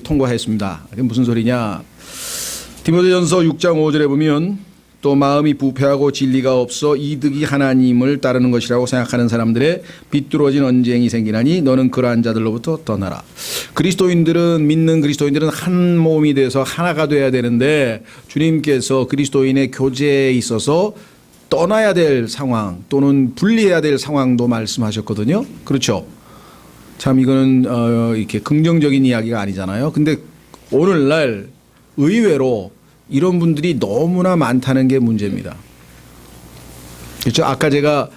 통과했습니다. 그게 무슨 소리냐? 디모데전서 6장 5절에 보면 또 마음이 부패하고 진리가 없어 이득이 하나님을 따르는 것이라고 생각하는 사람들의 비뚤어진 언쟁이 생기나니 너는 그러한 자들로부터 떠나라. 믿는 그리스도인들은 한 몸이 돼서 하나가 돼야 되는데 주님께서 그리스도인의 교제에 있어서 떠나야 될 상황 또는 분리해야 될 상황도 말씀하셨거든요. 그렇죠? 참 이거는 이렇게 긍정적인 이야기가 아니잖아요. 근데 오늘날 의외로 이런 분들이 너무나 많다는 게 문제입니다. 그렇죠? 아까 제가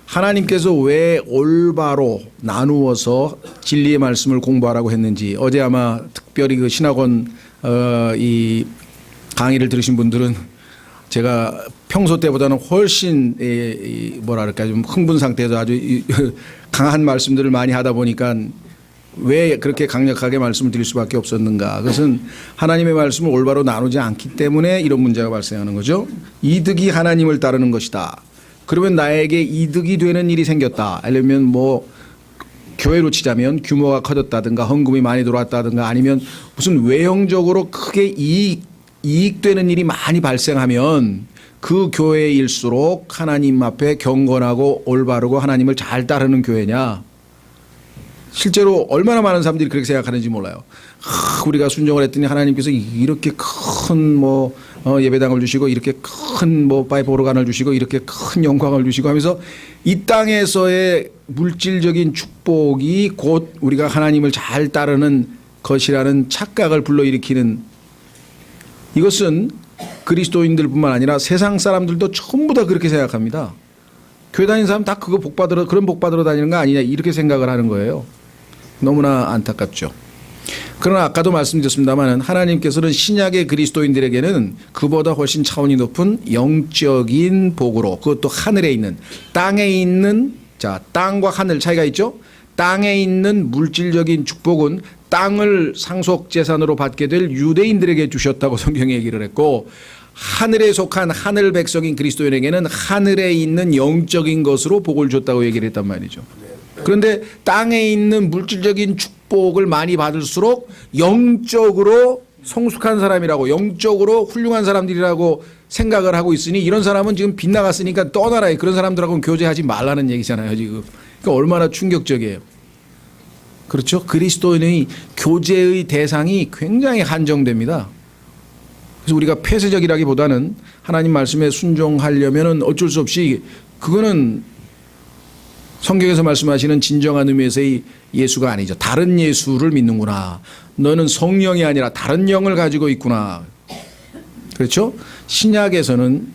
하나님께서 왜 올바로 나누어서 진리의 말씀을 공부하라고 했는지 어제 아마 특별히 그 신학원 이 강의를 들으신 분들은 제가 평소 때보다는 훨씬 뭐랄까 좀 흥분 상태에서 아주 강한 말씀들을 많이 하다 보니까 왜 그렇게 강력하게 말씀을 드릴 수밖에 없었는가. 그것은 하나님의 말씀을 올바로 나누지 않기 때문에 이런 문제가 발생하는 거죠. 이득이 하나님을 따르는 것이다. 그러면 나에게 이득이 되는 일이 생겼다. 아니면 뭐 교회로 치자면 규모가 커졌다든가 헌금이 많이 들어왔다든가 아니면 무슨 외형적으로 크게 이익되는 일이 많이 발생하면 그 교회일수록 하나님 앞에 경건하고 올바르고 하나님을 잘 따르는 교회냐. 실제로 얼마나 많은 사람들이 그렇게 생각하는지 몰라요. 우리가 순종을 했더니 하나님께서 이렇게 큰 예배당을 주시고 이렇게 큰 파이프 오르간을 주시고 이렇게 큰 영광을 주시고 하면서 이 땅에서의 물질적인 축복이 곧 우리가 하나님을 잘 따르는 것이라는 착각을 불러일으키는, 이것은 그리스도인들뿐만 아니라 세상 사람들도 전부 다 그렇게 생각합니다. 교회 다니는 사람 다 그런 복 받으러 다니는 거 아니냐 이렇게 생각을 하는 거예요. 너무나 안타깝죠. 그러나 아까도 말씀드렸습니다만 하나님께서는 신약의 그리스도인들에게는 그보다 훨씬 차원이 높은 영적인 복으로, 그것도 하늘에 있는, 땅에 있는, 땅과 하늘 차이가 있죠. 땅에 있는 물질적인 축복은 땅을 상속 재산으로 받게 될 유대인들에게 주셨다고 성경이 얘기를 했고, 하늘에 속한 하늘 백성인 그리스도인에게는 하늘에 있는 영적인 것으로 복을 줬다고 얘기를 했단 말이죠. 그런데 땅에 있는 물질적인 축복을 많이 받을수록 영적으로 성숙한 사람이라고, 영적으로 훌륭한 사람들이라고 생각을 하고 있으니 이런 사람은 지금 빗나갔으니까 떠나라. 그런 사람들하고는 교제하지 말라는 얘기잖아요, 지금. 그러니까 얼마나 충격적이에요. 그렇죠? 그리스도인의 교제의 대상이 굉장히 한정됩니다. 그래서 우리가 폐쇄적이라기보다는 하나님 말씀에 순종하려면은 어쩔 수 없이, 그거는 성경에서 말씀하시는 진정한 의미에서의 예수가 아니죠. 다른 예수를 믿는구나. 너는 성령이 아니라 다른 영을 가지고 있구나. 그렇죠? 신약에서는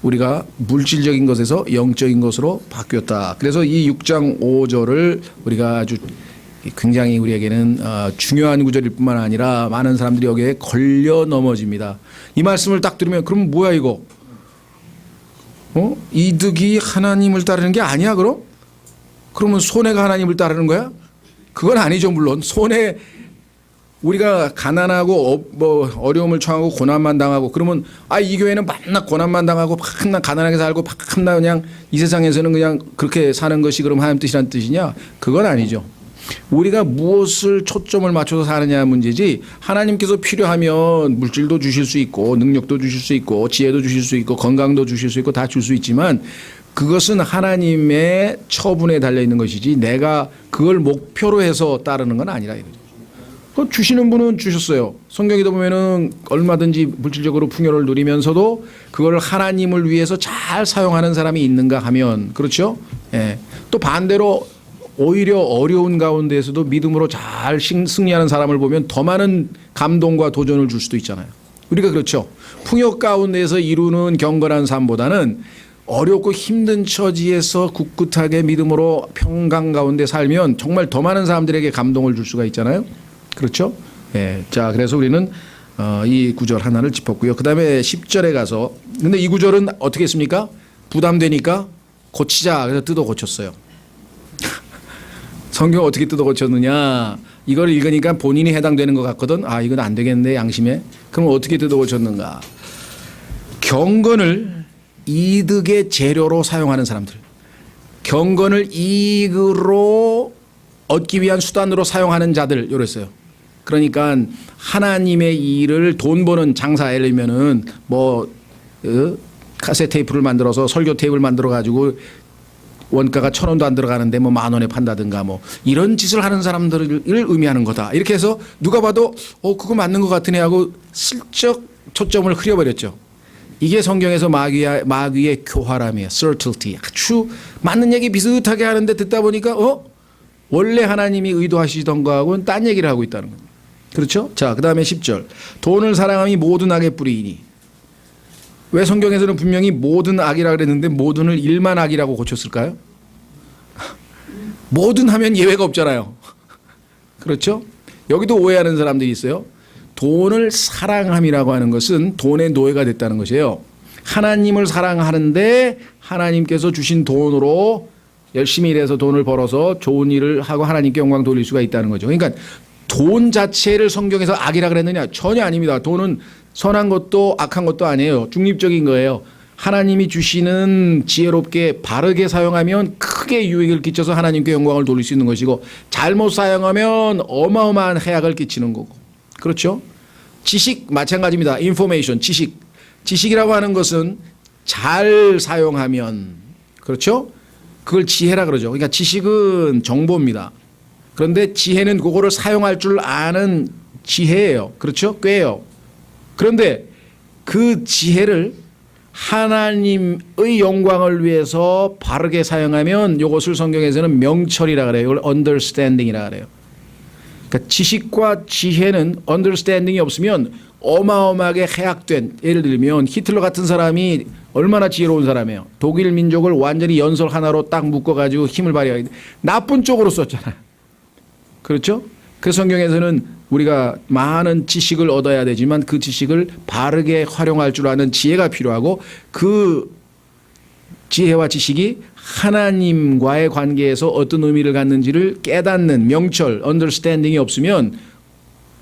우리가 물질적인 것에서 영적인 것으로 바뀌었다. 그래서 이 6장 5절을 우리가 아주 굉장히 우리에게는 중요한 구절일 뿐만 아니라 많은 사람들이 여기에 걸려 넘어집니다. 이 말씀을 딱 들으면 그럼 뭐야 이거? 이득이 하나님을 따르는 게 아니야 그럼? 그러면 손해가 하나님을 따르는 거야? 그건 아니죠. 물론 손해, 우리가 가난하고 어려움을 처하고 고난만 당하고 그러면 이 교회는 맨날 고난만 당하고 맨날 가난하게 살고 맨날 그냥 이 세상에서는 그냥 그렇게 사는 것이 그럼 하나님 뜻이란 뜻이냐? 그건 아니죠. 우리가 무엇을 초점을 맞춰서 사느냐 문제지, 하나님께서 필요하면 물질도 주실 수 있고 능력도 주실 수 있고 지혜도 주실 수 있고 건강도 주실 수 있고 다 줄 수 있지만 그것은 하나님의 처분에 달려있는 것이지 내가 그걸 목표로 해서 따르는 건 아니라 이거죠. 그 주시는 분은 주셨어요. 성경에도 보면은 얼마든지 물질적으로 풍요를 누리면서도 그걸 하나님을 위해서 잘 사용하는 사람이 있는가 하면 그렇죠. 예. 또 반대로 오히려 어려운 가운데에서도 믿음으로 잘 승리하는 사람을 보면 더 많은 감동과 도전을 줄 수도 있잖아요. 우리가 그렇죠. 풍요 가운데에서 이루는 경건한 삶보다는 어렵고 힘든 처지에서 굳굳하게 믿음으로 평강 가운데 살면 정말 더 많은 사람들에게 감동을 줄 수가 있잖아요. 그렇죠? 예. 자, 그래서 우리는 이 구절 하나를 짚었고요. 그 다음에 10절에 가서, 근데 이 구절은 어떻게 했습니까? 부담되니까 고치자. 그래서 뜯어 고쳤어요. 성경 어떻게 뜯어 고쳤느냐? 이걸 읽으니까 본인이 해당되는 것 같거든. 이건 안 되겠네, 양심에. 그럼 어떻게 뜯어 고쳤는가? 경건을 이득의 재료로 사용하는 사람들, 경건을 이익으로 얻기 위한 수단으로 사용하는 자들, 이랬어요. 그러니까 하나님의 일을 돈 버는 장사, 예를 들면은 뭐 카세트 테이프를 만들어서 설교 테이프를 만들어 가지고 원가가 1,000원도 안 들어가는데 뭐 10,000원에 판다든가 뭐 이런 짓을 하는 사람들을 의미하는 거다. 이렇게 해서 누가 봐도 그거 맞는 것 같으네 하고 슬쩍 초점을 흐려버렸죠. 이게 성경에서 마귀의 교활함이에요. subtlety. 아주 맞는 얘기 비슷하게 하는데 듣다 보니까 원래 하나님이 의도하시던 거하고는 딴 얘기를 하고 있다는 겁니다. 그렇죠? 자, 그 다음에 10절. 돈을 사랑함이 모든 악의 뿌리이니. 왜 성경에서는 분명히 모든 악이라고 그랬는데 모든을 일만 악이라고 고쳤을까요? 모든 하면 예외가 없잖아요. 그렇죠? 여기도 오해하는 사람들이 있어요. 돈을 사랑함이라고 하는 것은 돈의 노예가 됐다는 것이에요. 하나님을 사랑하는데 하나님께서 주신 돈으로 열심히 일해서 돈을 벌어서 좋은 일을 하고 하나님께 영광 돌릴 수가 있다는 거죠. 그러니까 돈 자체를 성경에서 악이라 그랬느냐? 전혀 아닙니다. 돈은 선한 것도 악한 것도 아니에요. 중립적인 거예요. 하나님이 주시는 지혜롭게 바르게 사용하면 크게 유익을 끼쳐서 하나님께 영광을 돌릴 수 있는 것이고 잘못 사용하면 어마어마한 해악을 끼치는 거고. 그렇죠? 지식 마찬가지입니다. information, 지식. 지식이라고 하는 것은 잘 사용하면, 그렇죠? 그걸 지혜라 그러죠. 그러니까 지식은 정보입니다. 그런데 지혜는 그거를 사용할 줄 아는 지혜예요. 그렇죠? 꾀예요. 그런데 그 지혜를 하나님의 영광을 위해서 바르게 사용하면 이것을 성경에서는 명철이라 그래요. 이걸 understanding이라 그래요. 그러니까 지식과 지혜는 understanding이 없으면 어마어마하게 해악된, 예를 들면 히틀러 같은 사람이 얼마나 지혜로운 사람이에요. 독일 민족을 완전히 연설 하나로 딱 묶어가지고 힘을 발휘하게 나쁜 쪽으로 썼잖아요. 그렇죠? 그 성경에서는 우리가 많은 지식을 얻어야 되지만 그 지식을 바르게 활용할 줄 아는 지혜가 필요하고 그 지혜와 지식이 하나님과의 관계에서 어떤 의미를 갖는지를 깨닫는 명철, understanding이 없으면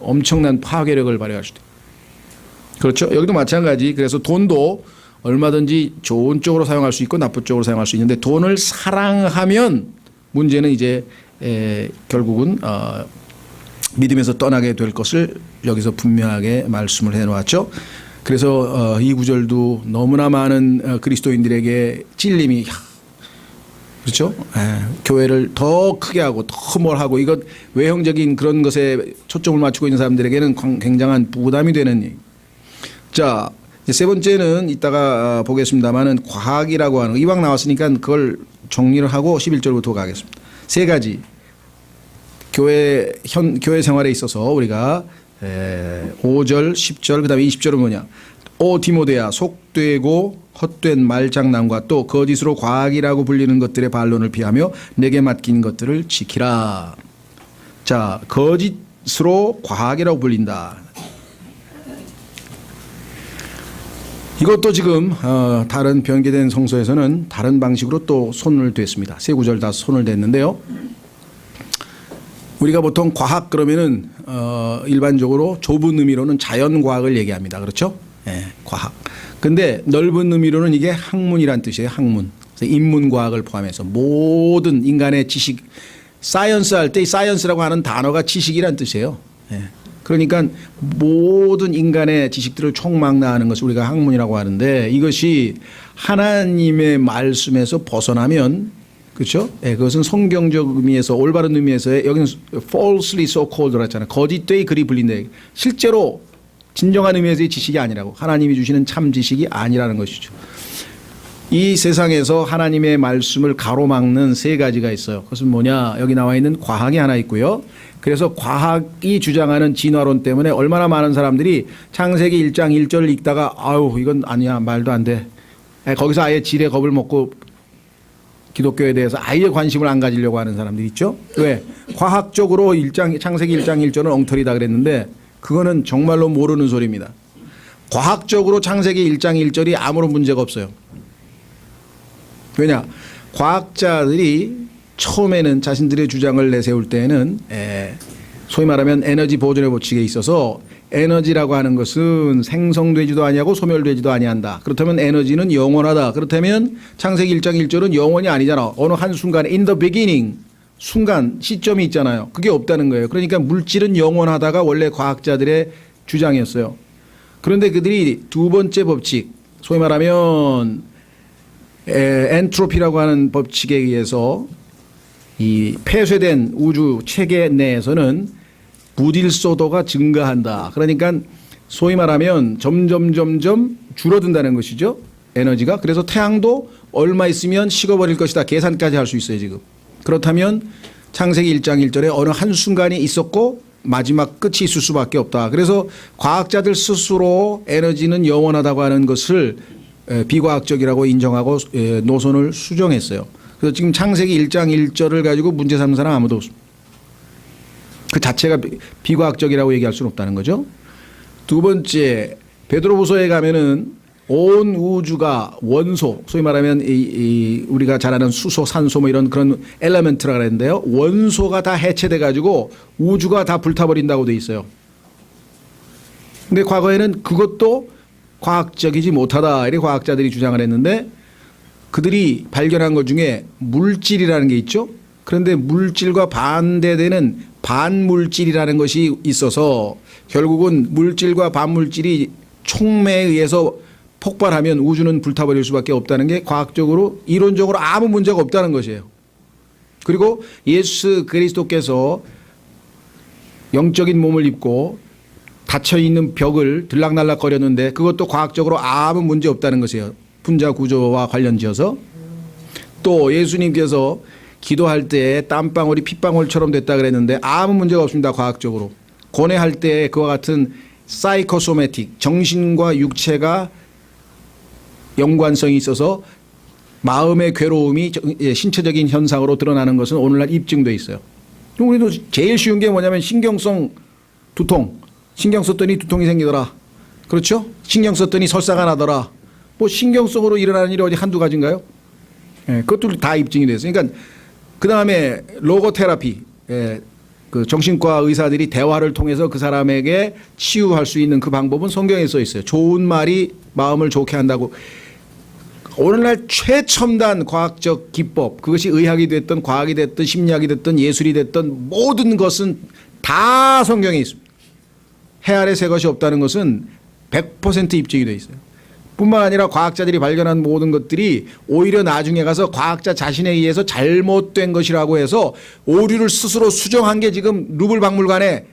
엄청난 파괴력을 발휘할 수도 있어요. 그렇죠? 여기도 마찬가지. 그래서 돈도 얼마든지 좋은 쪽으로 사용할 수 있고 나쁜 쪽으로 사용할 수 있는데 돈을 사랑하면 문제는 이제 결국은 믿음에서 떠나게 될 것을 여기서 분명하게 말씀을 해놓았죠. 그래서 이 구절도 너무나 많은 그리스도인들에게 찔림이, 그렇죠? 교회를 더 크게 하고 더 뭘 하고 이것 외형적인 그런 것에 초점을 맞추고 있는 사람들에게는 굉장한 부담이 되는 얘기. 자, 세 번째는 이따가 보겠습니다만은 과학이라고 하는 거. 이왕 나왔으니까 그걸 정리를 하고 11절부터 가겠습니다. 세 가지. 교회 생활에 있어서 우리가 5절, 10절, 그 다음에 20절은 뭐냐. 오 디모데야, 속되고 헛된 말장난과 또 거짓으로 과학이라고 불리는 것들의 반론을 피하며 내게 맡긴 것들을 지키라. 자, 거짓으로 과학이라고 불린다. 이것도 지금 다른 변개된 성서에서는 다른 방식으로 또 손을 댔습니다. 세 구절 다 손을 댔는데요. 우리가 보통 과학 그러면은 일반적으로 좁은 의미로는 자연과학을 얘기합니다. 그렇죠? 과학. 근데 넓은 의미로는 이게 학문이란 뜻이에요. 학문. 인문과학을 포함해서 모든 인간의 지식, 사이언스 할 때 이 사이언스라고 하는 단어가 지식이란 뜻이에요. 그러니까 모든 인간의 지식들을 총망라하는 것을 우리가 학문이라고 하는데 이것이 하나님의 말씀에서 벗어나면, 그렇죠? 그것은 성경적 의미에서 올바른 의미에서의, 여기는 falsely so called라고 했잖아요. 거짓되이 그리 불린다. 실제로 진정한 의미에서의 지식이 아니라고, 하나님이 주시는 참 지식이 아니라는 것이죠. 이 세상에서 하나님의 말씀을 가로막는 세 가지가 있어요. 그것은 뭐냐? 여기 나와 있는 과학이 하나 있고요. 그래서 과학이 주장하는 진화론 때문에 얼마나 많은 사람들이 창세기 1장 1절 읽다가 아유 이건 아니야, 말도 안 돼. 거기서 아예 지레 겁을 먹고 기독교에 대해서 아예 관심을 안 가지려고 하는 사람들이 있죠. 왜? 과학적으로 창세기 1장 1절은 엉터리다 그랬는데 그거는 정말로 모르는 소리입니다. 과학적으로 창세기 1장 1절이 아무런 문제가 없어요. 왜냐? 과학자들이 처음에는 자신들의 주장을 내세울 때는 소위 말하면 에너지 보존의 법칙에 있어서 에너지라고 하는 것은 생성되지도 아니하고 소멸되지도 아니한다. 그렇다면 에너지는 영원하다. 그렇다면 창세기 1장 1절은 영원이 아니잖아. 어느 한순간에 in the beginning, 순간 시점이 있잖아요. 그게 없다는 거예요. 그러니까 물질은 영원하다가 원래 과학자들의 주장이었어요. 그런데 그들이 두 번째 법칙, 소위 말하면 엔트로피라고 하는 법칙에 의해서 이 폐쇄된 우주 체계 내에서는 무질서도가 증가한다. 그러니까 소위 말하면 점점 줄어든다는 것이죠. 에너지가. 그래서 태양도 얼마 있으면 식어버릴 것이다. 계산까지 할 수 있어요, 지금. 그렇다면 창세기 1장 1절에 어느 한순간이 있었고 마지막 끝이 있을 수밖에 없다. 그래서 과학자들 스스로 에너지는 영원하다고 하는 것을 비과학적이라고 인정하고 노선을 수정했어요. 그래서 지금 창세기 1장 1절을 가지고 문제 삼는 사람 아무도 없습니다. 그 자체가 비과학적이라고 얘기할 수는 없다는 거죠. 두 번째, 베드로후서에 가면은 온 우주가 원소, 소위 말하면 우리가 잘 아는 수소, 산소 뭐 이런 그런 엘레멘트라고 하는데요. 원소가 다 해체돼 가지고 우주가 다 불타버린다고 돼 있어요. 근데 과거에는 그것도 과학적이지 못하다 이렇게 과학자들이 주장을 했는데 그들이 발견한 것 중에 물질이라는 게 있죠. 그런데 물질과 반대되는 반물질이라는 것이 있어서 결국은 물질과 반물질이 촉매에 의해서 폭발하면 우주는 불타버릴 수밖에 없다는 게 과학적으로 이론적으로 아무 문제가 없다는 것이에요. 그리고 예수 그리스도께서 영적인 몸을 입고 닫혀있는 벽을 들락날락거렸는데 그것도 과학적으로 아무 문제 없다는 것이에요. 분자 구조와 관련지어서. 또 예수님께서 기도할 때 땀방울이 핏방울처럼 됐다 그랬는데 아무 문제가 없습니다. 과학적으로. 고뇌할 때 그와 같은 사이코소매틱, 정신과 육체가 연관성이 있어서 마음의 괴로움이 신체적인 현상으로 드러나는 것은 오늘날 입증돼 있어요. 우리도 제일 쉬운 게 뭐냐면 신경성 두통. 신경 썼더니 두통이 생기더라. 그렇죠? 신경 썼더니 설사가 나더라. 뭐 신경성으로 일어나는 일이 어디 한두 가지인가요? 그것도 다 입증이 됐어요. 그러니까 그 다음에 로고테라피. 그 정신과 의사들이 대화를 통해서 그 사람에게 치유할 수 있는 그 방법은 성경에 써 있어요. 좋은 말이 마음을 좋게 한다고. 오늘날 최첨단 과학적 기법, 그것이 의학이 됐든 과학이 됐든 심리학이 됐든 예술이 됐든 모든 것은 다 성경에 있습니다. 해 아래 새 것이 없다는 것은 100% 입증이 되어 있어요. 뿐만 아니라 과학자들이 발견한 모든 것들이 오히려 나중에 가서 과학자 자신에 의해서 잘못된 것이라고 해서 오류를 스스로 수정한 게 지금 루블 박물관에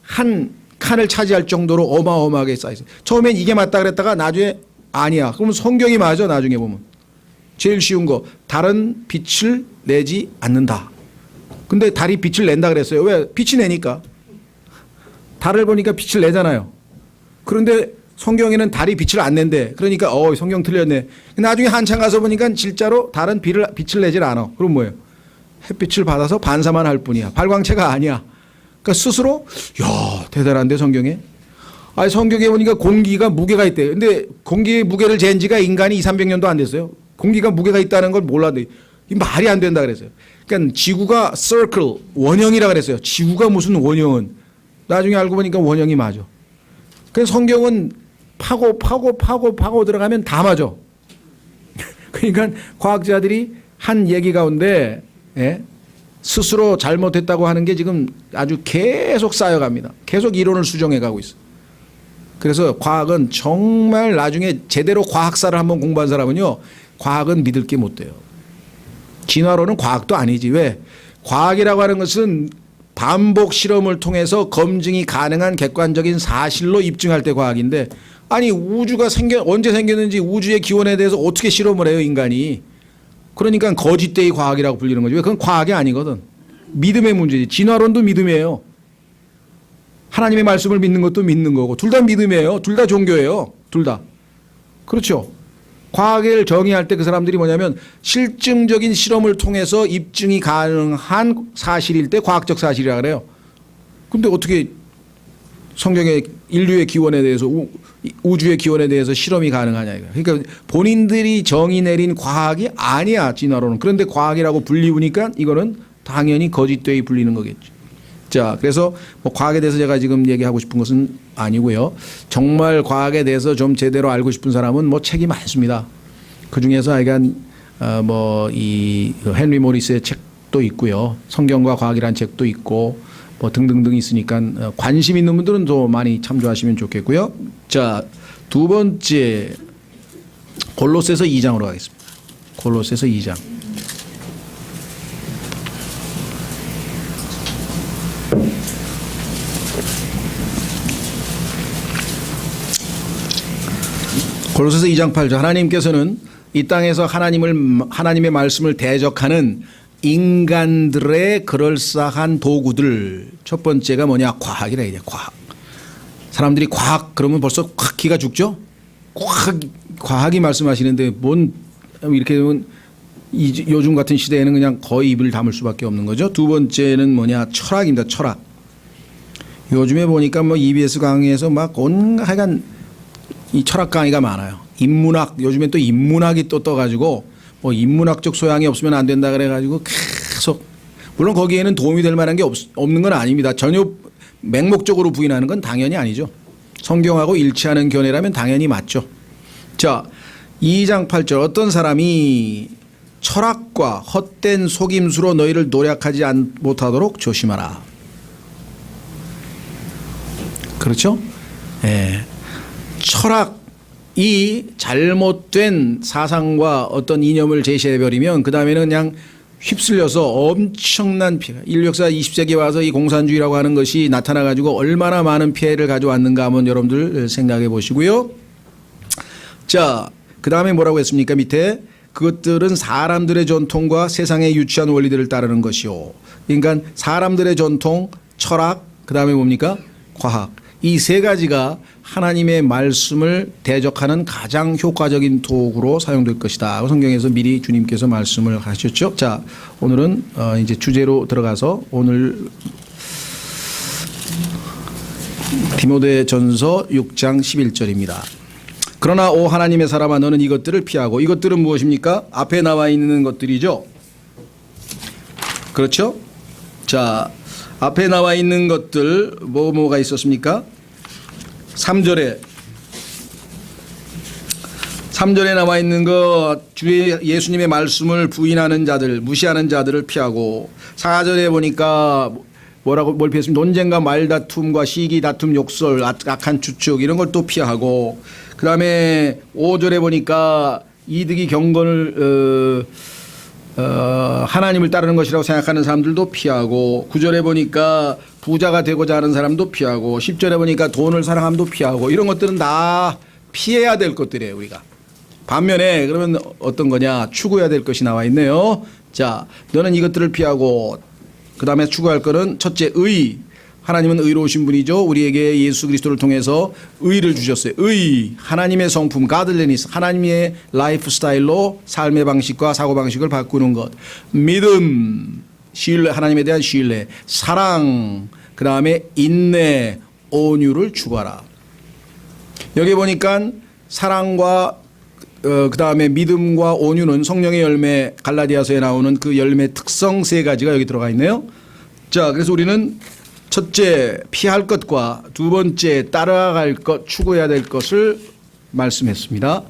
한 칸을 차지할 정도로 어마어마하게 쌓여있어요. 처음엔 이게 맞다 그랬다가 나중에 아니야. 그러면 성경이 맞아 나중에 보면. 제일 쉬운 거 달은 빛을 내지 않는다. 근데 달이 빛을 낸다 그랬어요. 왜? 빛이 내니까. 달을 보니까 빛을 내잖아요. 그런데 성경에는 달이 빛을 안 낸대. 그러니까 성경 틀렸네. 나중에 한참 가서 보니까 진짜로 달은 빛을 내질 않아. 그럼 뭐예요? 햇빛을 받아서 반사만 할 뿐이야. 발광체가 아니야. 그러니까 스스로 야 대단한데 성경에. 아니 성경에 보니까 공기가 무게가 있대. 근데 공기의 무게를 잰 지가 인간이 200~300년도 안 됐어요. 공기가 무게가 있다는 걸 몰랐는데 이 말이 안 된다 그랬어요. 그러니까 지구가 circle 원형이라 그랬어요. 지구가 무슨 원형은. 나중에 알고 보니까 원형이 맞아. 그래서 성경은 파고 들어가면 다 맞아. 그러니까 과학자들이 한 얘기 가운데 스스로 잘못했다고 하는 게 지금 아주 계속 쌓여갑니다. 계속 이론을 수정해 가고 있어. 그래서 과학은 정말 나중에 제대로 과학사를 한번 공부한 사람은요. 과학은 믿을 게 못 돼요. 진화론은 과학도 아니지. 왜? 과학이라고 하는 것은 반복 실험을 통해서 검증이 가능한 객관적인 사실로 입증할 때 과학인데 아니 우주가 언제 생겼는지 우주의 기원에 대해서 어떻게 실험을 해요 인간이. 그러니까 거짓되이 과학이라고 불리는 거죠. 그건 과학이 아니거든. 믿음의 문제지. 진화론도 믿음이에요. 하나님의 말씀을 믿는 것도 믿는 거고 둘 다 믿음이에요. 둘 다 종교예요. 둘 다. 그렇죠. 과학을 정의할 때 그 사람들이 뭐냐면 실증적인 실험을 통해서 입증이 가능한 사실일 때 과학적 사실이라 그래요. 근데 어떻게 성경의 인류의 기원에 대해서 우주의 기원에 대해서 실험이 가능하냐 이거. 그러니까 본인들이 정의 내린 과학이 아니야 진화론은. 그런데 과학이라고 불리우니까 이거는 당연히 거짓되이 불리는 거겠죠. 자, 그래서 뭐 과학에 대해서 제가 지금 얘기하고 싶은 것은 아니고요. 정말 과학에 대해서 좀 제대로 알고 싶은 사람은 뭐 책이 많습니다. 그 중에서 하여간 뭐 이 헨리 모리스의 책 책도 있고요. 성경과 과학이라는 책도 있고 뭐 등등등 있으니까 관심 있는 분들은 더 많이 참조하시면 좋겠고요. 자, 두 번째 골로새서 2장으로 가겠습니다. 골로새서 2장. 골로새서 2장 8절. 하나님께서는 이 땅에서 하나님의 말씀을 대적하는 인간들의 그럴싸한 도구들, 첫 번째가 뭐냐? 과학이라 이제 과학. 사람들이 과학 그러면 벌써 확 기가 죽죠? 과학이 말씀하시는데 뭔 이렇게 되면 요즘 같은 시대에는 그냥 거의 입을 다물 수밖에 없는 거죠. 두 번째는 뭐냐? 철학입니다. 철학. 요즘에 보니까 뭐 EBS 강의에서 막 하여간 이 철학 강의가 많아요. 인문학, 요즘엔 또 인문학이 또 떠가지고 뭐 인문학적 소양이 없으면 안 된다 그래가지고 계속, 물론 거기에는 도움이 될 만한 게 없는 건 아닙니다. 전혀 맹목적으로 부인하는 건 당연히 아니죠. 성경하고 일치하는 견해라면 당연히 맞죠. 자, 2장 8절. 어떤 사람이 철학과 헛된 속임수로 너희를 노략하지 못하도록 조심하라. 그렇죠? 예. 철학이 잘못된 사상과 어떤 이념을 제시해버리면 그 다음에는 그냥 휩쓸려서 엄청난 피해, 인류 역사 20세기에 와서 이 공산주의라고 하는 것이 나타나가지고 얼마나 많은 피해를 가져왔는가 한번 여러분들 생각해 보시고요. 자, 그 다음에 뭐라고 했습니까? 밑에 그것들은 사람들의 전통과 세상의 유치한 원리들을 따르는 것이요. 그러니까 사람들의 전통, 철학, 그 다음에 뭡니까? 과학. 이 세 가지가 하나님의 말씀을 대적하는 가장 효과적인 도구로 사용될 것이다. 성경에서 미리 주님께서 말씀을 하셨죠. 자, 오늘은 이제 주제로 들어가서 오늘 디모데전서 6장 11절입니다. 그러나 오 하나님의 사람아 너는 이것들을 피하고, 이것들은 무엇입니까? 앞에 나와 있는 것들이죠. 그렇죠? 자, 앞에 나와 있는 것들 뭐가 있었습니까? 3절에 나와 있는 것, 주의 예수님의 말씀을 부인하는 자들, 무시하는 자들을 피하고, 4절에 보니까 뭘 피했습니까? 논쟁과 말다툼과 시기, 다툼, 욕설, 악한 추측 이런 걸 또 피하고, 그 다음에 5절에 보니까 이득이 경건을 하나님을 따르는 것이라고 생각하는 사람들도 피하고, 9절에 보니까 부자가 되고자 하는 사람도 피하고, 10절에 보니까 돈을 사랑함도 피하고, 이런 것들은 다 피해야 될 것들이에요, 우리가. 반면에 그러면 어떤 거냐? 추구해야 될 것이 나와 있네요. 자, 너는 이것들을 피하고, 그 다음에 추구할 거는 첫째, 의. 하나님은 의로우신 분이죠. 우리에게 예수 그리스도를 통해서 의를 주셨어요. 의, 하나님의 성품, 가들레니스, 하나님의 라이프 스타일로 삶의 방식과 사고 방식을 바꾸는 것. 믿음, 신뢰, 하나님에 대한 신뢰, 사랑, 그 다음에 인내, 온유를 추구하라. 여기 보니까 사랑과 그 다음에 믿음과 온유는 성령의 열매, 갈라디아서에 나오는 그 열매 특성 세 가지가 여기 들어가 있네요. 자, 그래서 우리는 첫째 피할 것과 두 번째 따라갈 것, 추구해야 될 것을 말씀했습니다.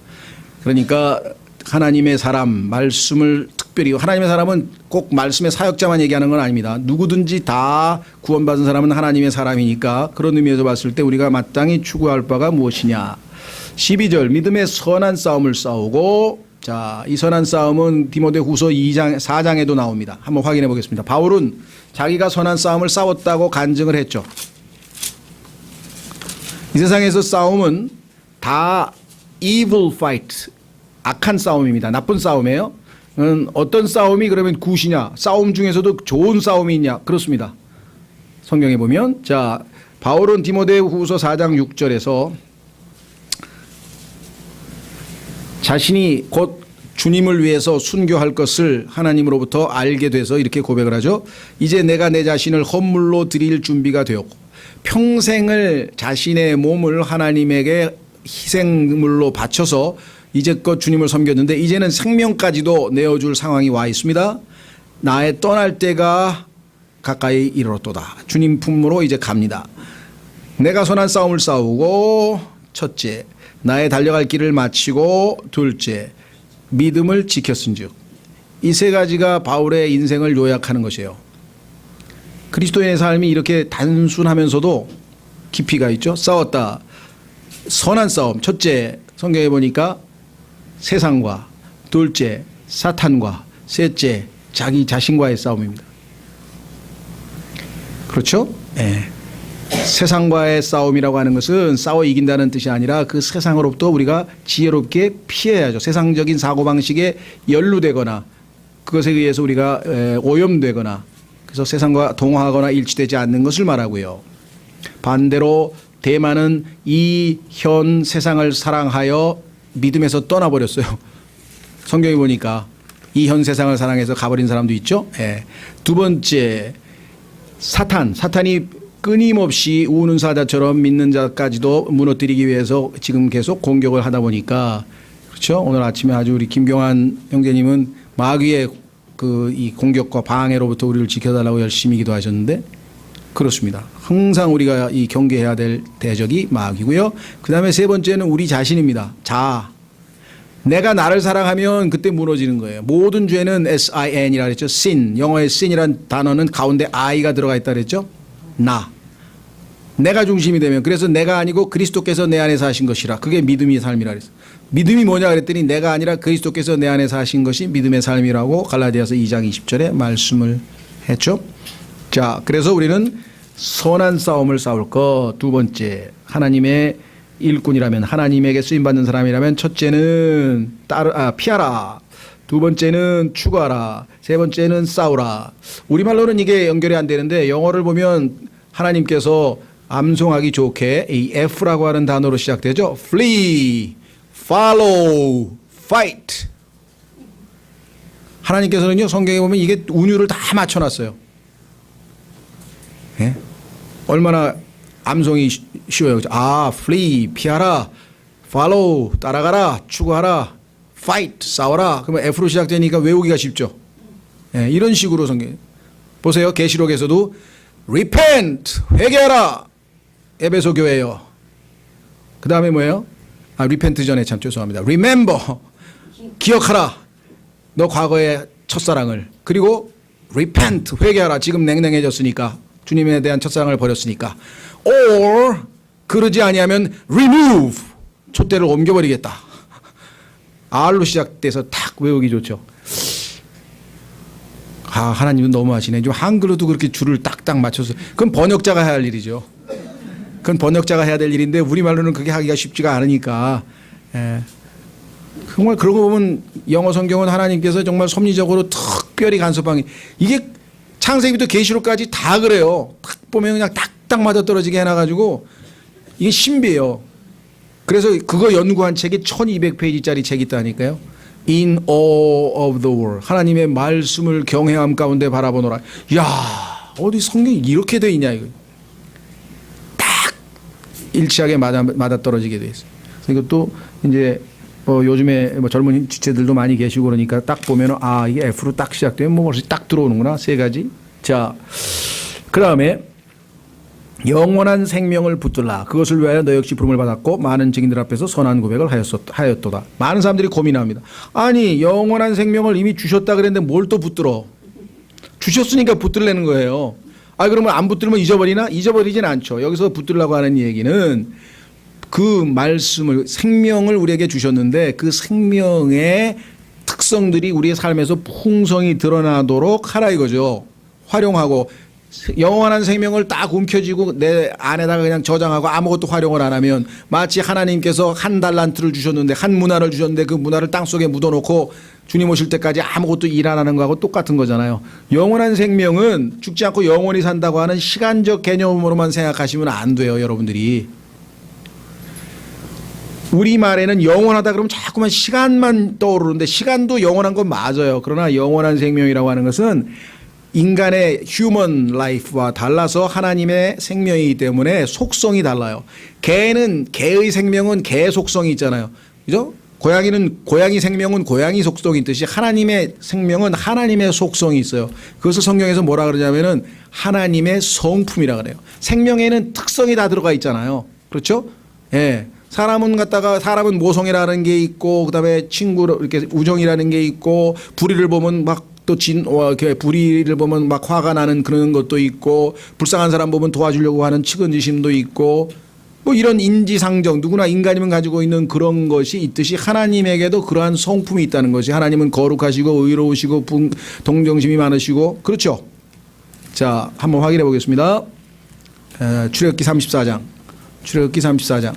그러니까 하나님의 사람, 말씀을 특별히, 하나님의 사람은 꼭 말씀의 사역자만 얘기하는 건 아닙니다. 누구든지 다 구원받은 사람은 하나님의 사람이니까 그런 의미에서 봤을 때 우리가 마땅히 추구할 바가 무엇이냐. 12절 믿음의 선한 싸움을 싸우고, 자, 이 선한 싸움은 디모데후서 4장에도 나옵니다. 한번 확인해 보겠습니다. 바울은 자기가 선한 싸움을 싸웠다고 간증을 했죠. 이 세상에서 싸움은 다 evil fight, 악한 싸움입니다. 나쁜 싸움이에요. 어떤 싸움이 그러면 굿이냐? 싸움 중에서도 좋은 싸움이 있냐? 그렇습니다. 성경에 보면, 자, 바울은 디모데후서 4장 6절에서 자신이 곧 주님을 위해서 순교할 것을 하나님으로부터 알게 돼서 이렇게 고백을 하죠. 이제 내가 내 자신을 헌물로 드릴 준비가 되었고, 평생을 자신의 몸을 하나님에게 희생물로 바쳐서 이제껏 주님을 섬겼는데 이제는 생명까지도 내어줄 상황이 와 있습니다. 나의 떠날 때가 가까이 이르렀도다. 주님 품으로 이제 갑니다. 내가 선한 싸움을 싸우고, 첫째 나의 달려갈 길을 마치고, 둘째 믿음을 지켰은즉. 이 세 가지가 바울의 인생을 요약하는 것이에요. 그리스도인의 삶이 이렇게 단순하면서도 깊이가 있죠. 싸웠다. 선한 싸움. 첫째, 성경에 보니까 세상과, 둘째, 사탄과, 셋째, 자기 자신과의 싸움입니다. 그렇죠? 네. 세상과의 싸움이라고 하는 것은 싸워 이긴다는 뜻이 아니라 그 세상으로부터 우리가 지혜롭게 피해야죠. 세상적인 사고방식에 연루되거나 그것에 의해서 우리가 오염되거나 그래서 세상과 동화하거나 일치되지 않는 것을 말하고요. 반대로 대만은 이 현 세상을 사랑하여 믿음에서 떠나버렸어요. 성경에 보니까 이 현 세상을 사랑해서 가버린 사람도 있죠. 예. 두 번째, 사탄이 끊임없이 우는 사자처럼 믿는 자까지도 무너뜨리기 위해서 지금 계속 공격을 하다 보니까 그렇죠. 오늘 아침에 아주 우리 김경환 형제님은 마귀의 이 공격과 방해로부터 우리를 지켜달라고 열심히 기도하셨는데 그렇습니다. 항상 우리가 이 경계해야 될 대적이 마귀고요. 그 다음에 세 번째는 우리 자신입니다. 내가 나를 사랑하면 그때 무너지는 거예요. 모든 죄는 SIN이라 그랬죠. sin. 영어의 sin이란 단어는 가운데 I가 들어가 있다 그랬죠. 내가 중심이 되면 그래서 내가 아니고 그리스도께서 내 안에서 하신 것이라. 그게 믿음의 삶이라 그랬어요. 믿음이 뭐냐 그랬더니 내가 아니라 그리스도께서 내 안에서 하신 것이 믿음의 삶이라고 갈라디아서 2장 20절에 말씀을 했죠. 자, 그래서 우리는 선한 싸움을 싸울 것. 두 번째, 하나님의 일꾼이라면 하나님에게 쓰임받는 사람이라면 첫째는 피하라. 두 번째는 추구하라. 세 번째는 싸우라. 우리말로는 이게 연결이 안 되는데 영어를 보면 하나님께서 암송하기 좋게 이 F라고 하는 단어로 시작되죠. Flee, follow, fight. 하나님께서는요 성경에 보면 이게 운율을 다 맞춰놨어요. 예? 얼마나 암송이 쉬워요. flee, 피하라, follow, 따라가라, 추구하라, fight, 싸워라. 그러면 F로 시작되니까 외우기가 쉽죠. 예, 이런 식으로 성경 보세요. 계시록에서도 repent, 회개하라. 에베소 교회요. 그 다음에 뭐예요? repent 전에 참 죄송합니다. remember, 기억하라. 너 과거의 첫사랑을. 그리고 repent, 회개하라. 지금 냉랭해졌으니까. 주님에 대한 첫사랑을 버렸으니까. or 그러지 아니하면 remove, 촛대를 옮겨버리겠다. R로 시작돼서 탁 외우기 좋죠. 하나님은 너무하시네. 좀 한글로도 그렇게 줄을 딱딱 맞춰서. 그건 번역자가 해야 할 일이죠. 그건 번역자가 해야 될 일인데 우리말로는 그게 하기가 쉽지가 않으니까. 정말 그런 거 보면 영어 성경은 하나님께서 정말 섭리적으로 특별히 간섭한 이게 창세기부터 계시록까지 다 그래요. 딱 보면 그냥 딱딱 맞아떨어지게 해놔가지고 이게 신비해요. 그래서 그거 연구한 책이 1200페이지짜리 책이 있다니까요. In all of the world. 하나님의 말씀을 경외함 가운데 바라보노라. 이야, 어디 성경이 이렇게 돼 있냐 이거. 딱 일치하게 맞아떨어지게 돼 있어요. 그래서 이것도 이제 요즘에 젊은 지체들도 많이 계시고 그러니까 딱 보면 이게 F로 딱 시작되면 뭐가 딱 들어오는구나. 세 가지. 자, 그 다음에 영원한 생명을 붙들라. 그것을 위하여 너 역시 부름을 받았고 많은 증인들 앞에서 선한 고백을 하였도다. 많은 사람들이 고민합니다. 아니 영원한 생명을 이미 주셨다 그랬는데 뭘 또 붙들어? 주셨으니까 붙들려는 거예요. 그러면 안 붙들면 잊어버리나? 잊어버리진 않죠. 여기서 붙들라고 하는 얘기는 그 말씀을 생명을 우리에게 주셨는데 그 생명의 특성들이 우리의 삶에서 풍성히 드러나도록 하라 이거죠. 활용하고 영원한 생명을 딱 움켜쥐고 내 안에다가 그냥 저장하고 아무것도 활용을 안 하면 마치 하나님께서 한 달란트를 주셨는데 한 문화를 주셨는데 그 문화를 땅속에 묻어놓고 주님 오실 때까지 아무것도 일 안 하는 거하고 똑같은 거잖아요. 영원한 생명은 죽지 않고 영원히 산다고 하는 시간적 개념으로만 생각하시면 안 돼요. 여러분들이. 우리말에는 영원하다 그러면 자꾸만 시간만 떠오르는데 시간도 영원한 건 맞아요. 그러나 영원한 생명이라고 하는 것은 인간의 휴먼 라이프와 달라서 하나님의 생명이기 때문에 속성이 달라요. 개의 생명은 개 속성이 있잖아요. 그죠? 고양이 생명은 고양이 속성이 있듯이 하나님의 생명은 하나님의 속성이 있어요. 그것을 성경에서 뭐라 그러냐면은 하나님의 성품이라 그래요. 생명에는 특성이 다 들어가 있잖아요. 그렇죠? 예. 사람은 모성애라는 게 있고 그다음에 친구 이렇게 우정이라는 게 있고 불의를 보면 막 또 불의를 보면 막 화가 나는 그런 것도 있고 불쌍한 사람 보면 도와주려고 하는 측은지심도 있고 뭐 이런 인지상정 누구나 인간이면 가지고 있는 그런 것이 있듯이 하나님에게도 그러한 성품이 있다는 것이 하나님은 거룩하시고 의로우시고 동정심이 많으시고 그렇죠. 자, 한번 확인해 보겠습니다. 출애굽기 34장. 출애굽기 34장.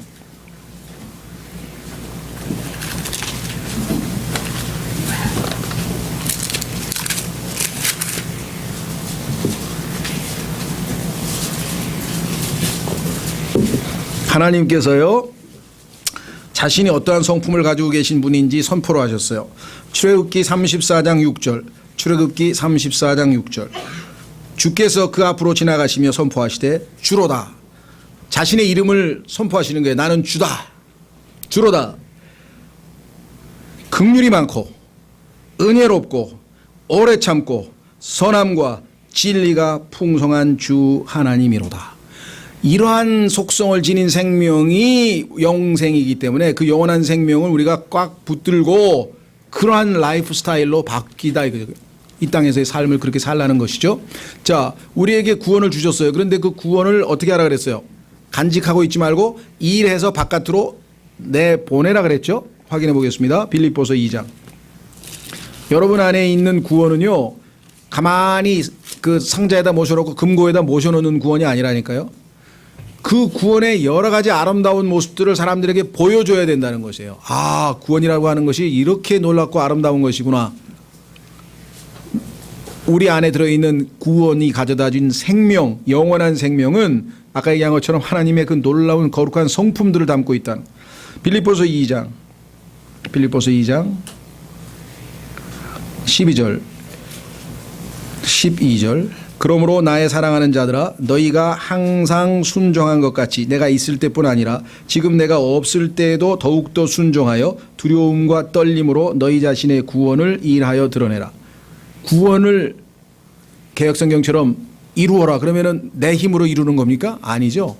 하나님께서요 자신이 어떠한 성품을 가지고 계신 분인지 선포를 하셨어요. 출애굽기 34장 6절. 출애굽기 34장 6절. 주께서 그 앞으로 지나가시며 선포하시되 주로다. 자신의 이름을 선포하시는 거예요. 나는 주다. 주로다. 긍휼이 많고 은혜롭고 오래 참고 선함과 진리가 풍성한 주 하나님이로다. 이러한 속성을 지닌 생명이 영생이기 때문에 그 영원한 생명을 우리가 꽉 붙들고 그러한 라이프 스타일로 바뀌다 이거죠. 이 땅에서의 삶을 그렇게 살라는 것이죠. 자, 우리에게 구원을 주셨어요. 그런데 그 구원을 어떻게 하라 그랬어요? 간직하고 있지 말고 일해서 바깥으로 내보내라 그랬죠. 확인해 보겠습니다. 빌립보서 2장. 여러분 안에 있는 구원은요 가만히 그 상자에다 모셔놓고 금고에다 모셔놓는 구원이 아니라니까요. 그 구원의 여러 가지 아름다운 모습들을 사람들에게 보여줘야 된다는 것이에요. 아, 구원이라고 하는 것이 이렇게 놀랍고 아름다운 것이구나. 우리 안에 들어있는 구원이 가져다준 생명, 영원한 생명은 아까 얘기한 것처럼 하나님의 그 놀라운 거룩한 성품들을 담고 있다는. 빌립보서 2장 12절 12절. 그러므로 나의 사랑하는 자들아 너희가 항상 순종한 것 같이 내가 있을 때뿐 아니라 지금 내가 없을 때에도 더욱더 순종하여 두려움과 떨림으로 너희 자신의 구원을 일하여 드러내라. 구원을 개역성경처럼 이루어라 그러면은 내 힘으로 이루는 겁니까? 아니죠.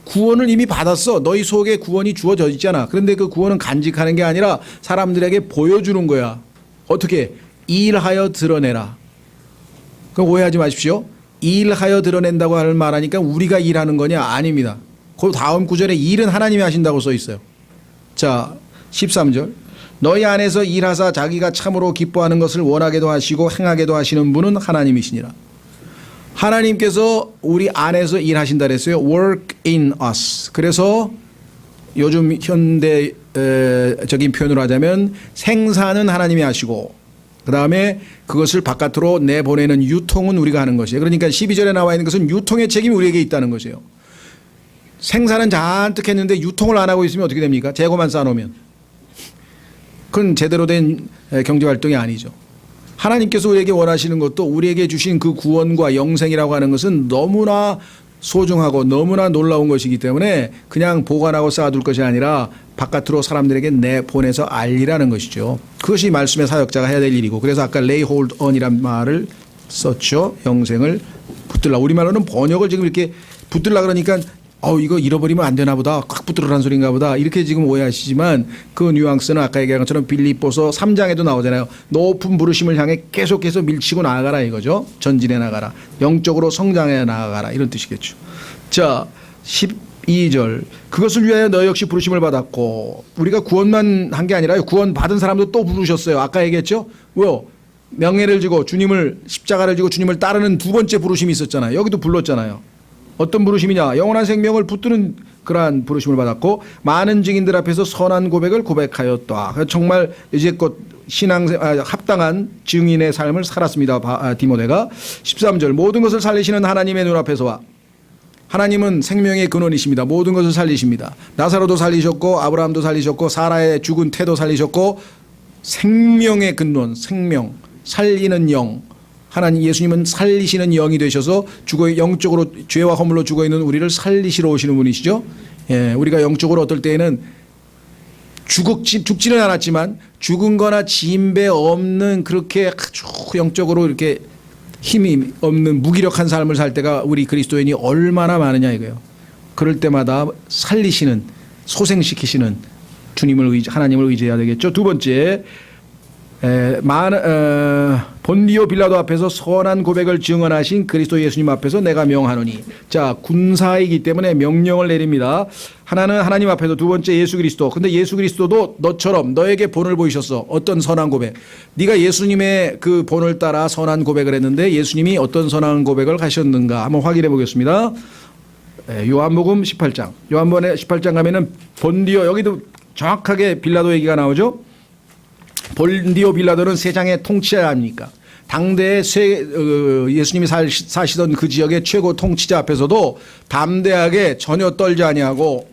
구원을 이미 받았어. 너희 속에 구원이 주어져 있잖아. 그런데 그 구원은 간직하는 게 아니라 사람들에게 보여주는 거야. 어떻게? 일하여 드러내라. 그럼 오해하지 마십시오. 일하여 드러낸다고 하는 말하니까 우리가 일하는 거냐? 아닙니다. 그 다음 구절에 일은 하나님이 하신다고 써 있어요. 자, 13절. 너희 안에서 일하사 자기가 참으로 기뻐하는 것을 원하게도 하시고 행하게도 하시는 분은 하나님이시니라. 하나님께서 우리 안에서 일하신다 그랬어요. Work in us. 그래서 요즘 현대적인 표현으로 하자면 생산은 하나님이 하시고 그다음에 그것을 바깥으로 내보내는 유통은 우리가 하는 것이에요. 그러니까 12절에 나와 있는 것은 유통의 책임이 우리에게 있다는 것이에요. 생산은 잔뜩 했는데 유통을 안 하고 있으면 어떻게 됩니까? 재고만 쌓아놓으면. 그건 제대로 된 경제활동이 아니죠. 하나님께서 우리에게 원하시는 것도 우리에게 주신 그 구원과 영생이라고 하는 것은 너무나 소중하고 너무나 놀라운 것이기 때문에 그냥 보관하고 쌓아둘 것이 아니라 바깥으로 사람들에게 내보내서 알리라는 것이죠. 그것이 말씀의 사역자가 해야 될 일이고 그래서 아까 lay hold on이란 말을 썼죠. 영생을 붙들라. 우리말로는 번역을 지금 이렇게 붙들라 그러니까 이거 잃어버리면 안 되나 보다. 꽉 붙들으라는 소리인가 보다. 이렇게 지금 오해하시지만 그 뉘앙스는 아까 얘기한 것처럼 빌립보서 3장에도 나오잖아요. 높은 부르심을 향해 계속해서 밀치고 나아가라 이거죠. 전진해 나가라. 영적으로 성장해 나아가라. 이런 뜻이겠죠. 자, 12절. 그것을 위하여 너 역시 부르심을 받았고 우리가 구원만 한 게 아니라 구원 받은 사람도 또 부르셨어요. 아까 얘기했죠. 왜요? 명예를 지고 주님을 십자가를 지고 주님을 따르는 두 번째 부르심이 있었잖아요. 여기도 불렀잖아요. 어떤 부르심이냐? 영원한 생명을 붙드는 그러한 부르심을 받았고 많은 증인들 앞에서 선한 고백을 고백하였다. 정말 이제껏 합당한 증인의 삶을 살았습니다. 디모데가. 13절. 모든 것을 살리시는 하나님의 눈앞에서와 하나님은 생명의 근원이십니다. 모든 것을 살리십니다. 나사로도 살리셨고 아브라함도 살리셨고 사라의 죽은 태도 살리셨고 생명의 근원, 생명, 살리는 영. 하나님 예수님은 살리시는 영이 되셔서 영적으로 죄와 허물로 죽어있는 우리를 살리시러 오시는 분이시죠. 예, 우리가 영적으로 어떨 때에는 죽지는 않았지만 죽은 거나 진배 없는 그렇게 아주 영적으로 이렇게 힘이 없는 무기력한 삶을 살 때가 우리 그리스도인이 얼마나 많으냐 이거예요. 그럴 때마다 살리시는 소생시키시는 하나님을 의지해야 되겠죠. 두 번째, 본디오 빌라도 앞에서 선한 고백을 증언하신 그리스도 예수님 앞에서 내가 명하노니. 자, 군사이기 때문에 명령을 내립니다. 하나는 하나님 앞에서, 두 번째 예수 그리스도. 근데 예수 그리스도도 너처럼 너에게 본을 보이셨어. 어떤 선한 고백. 네가 예수님의 그 본을 따라 선한 고백을 했는데 예수님이 어떤 선한 고백을 하셨는가 한번 확인해 보겠습니다. 요한복음 18장. 요한복음 18장 가면은 본디오, 여기도 정확하게 빌라도 얘기가 나오죠. 본디오 빌라도는 세상의 통치자 아닙니까? 당대에 예수님이 사시던 그 지역의 최고 통치자 앞에서도 담대하게 전혀 떨지 아니하고,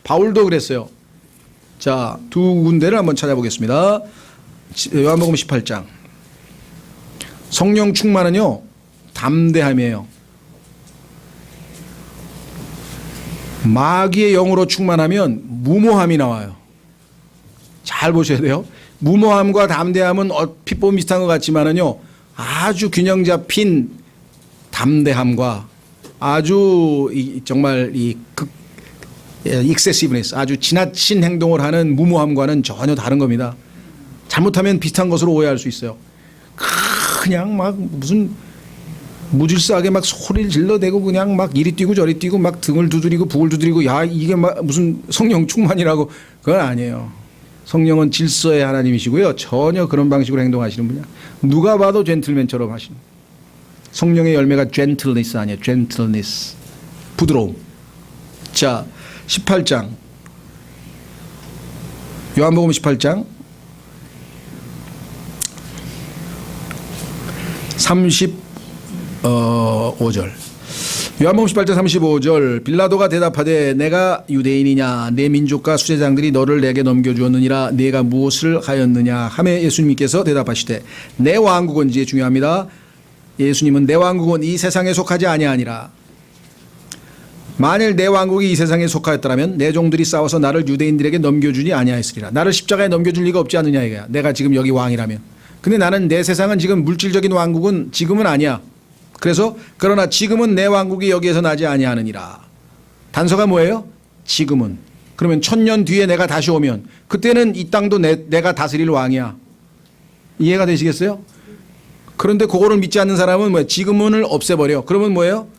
바울도 그랬어요. 자, 두 군데를 한번 찾아보겠습니다. 요한복음 18장. 성령 충만은요, 담대함이에요. 마귀의 영으로 충만하면 무모함이 나와요. 잘 보셔야 돼요. 무모함과 담대함은 얼핏 보면 비슷한 것 같지만은요, 아주 균형 잡힌 담대함과 아주 정말 excessiveness, 아주 지나친 행동을 하는 무모함과는 전혀 다른 겁니다. 잘못하면 비슷한 것으로 오해할 수 있어요. 그냥 막 무슨 무질서하게 막 소리를 질러대고 그냥 막 이리 뛰고 저리 뛰고 막 등을 두드리고 북을 두드리고, 야, 이게 막 무슨 성령 충만이라고. 그건 아니에요. 성령은 질서의 하나님이시고요. 전혀 그런 방식으로 행동하시는 분이야. 누가 봐도 젠틀맨처럼 하시는. 성령의 열매가 gentleness 아니에요. gentleness. 부드러움. 자, 18장. 요한복음 18장. 35절. 요한복음 18장 35절. 빌라도가 대답하되 내가 유대인이냐 내 민족과 수제장들이 너를 내게 넘겨주었느니라 내가 무엇을 하였느냐 하매 예수님께서 대답하시되 내 왕국은, 이제 중요합니다. 예수님은 내 왕국은 이 세상에 속하지 아니하니라. 만일 내 왕국이 이 세상에 속하였더라면 내 종들이 싸워서 나를 유대인들에게 넘겨주지 아니하였으리라. 나를 십자가에 넘겨줄 리가 없지 않느냐 이거야. 내가 지금 여기 왕이라면. 근데 나는 내 세상은 지금 물질적인 왕국은 지금은 아니야. 그래서 그러나 지금은 내 왕국이 여기에서 나지 아니하느니라. 단서가 뭐예요? 지금은. 그러면 1000년 뒤에 내가 다시 오면 그때는 이 땅도 내가 다스릴 왕이야. 이해가 되시겠어요? 그런데 그거를 믿지 않는 사람은 뭐예요? 지금은을 없애버려. 그러면 뭐예요?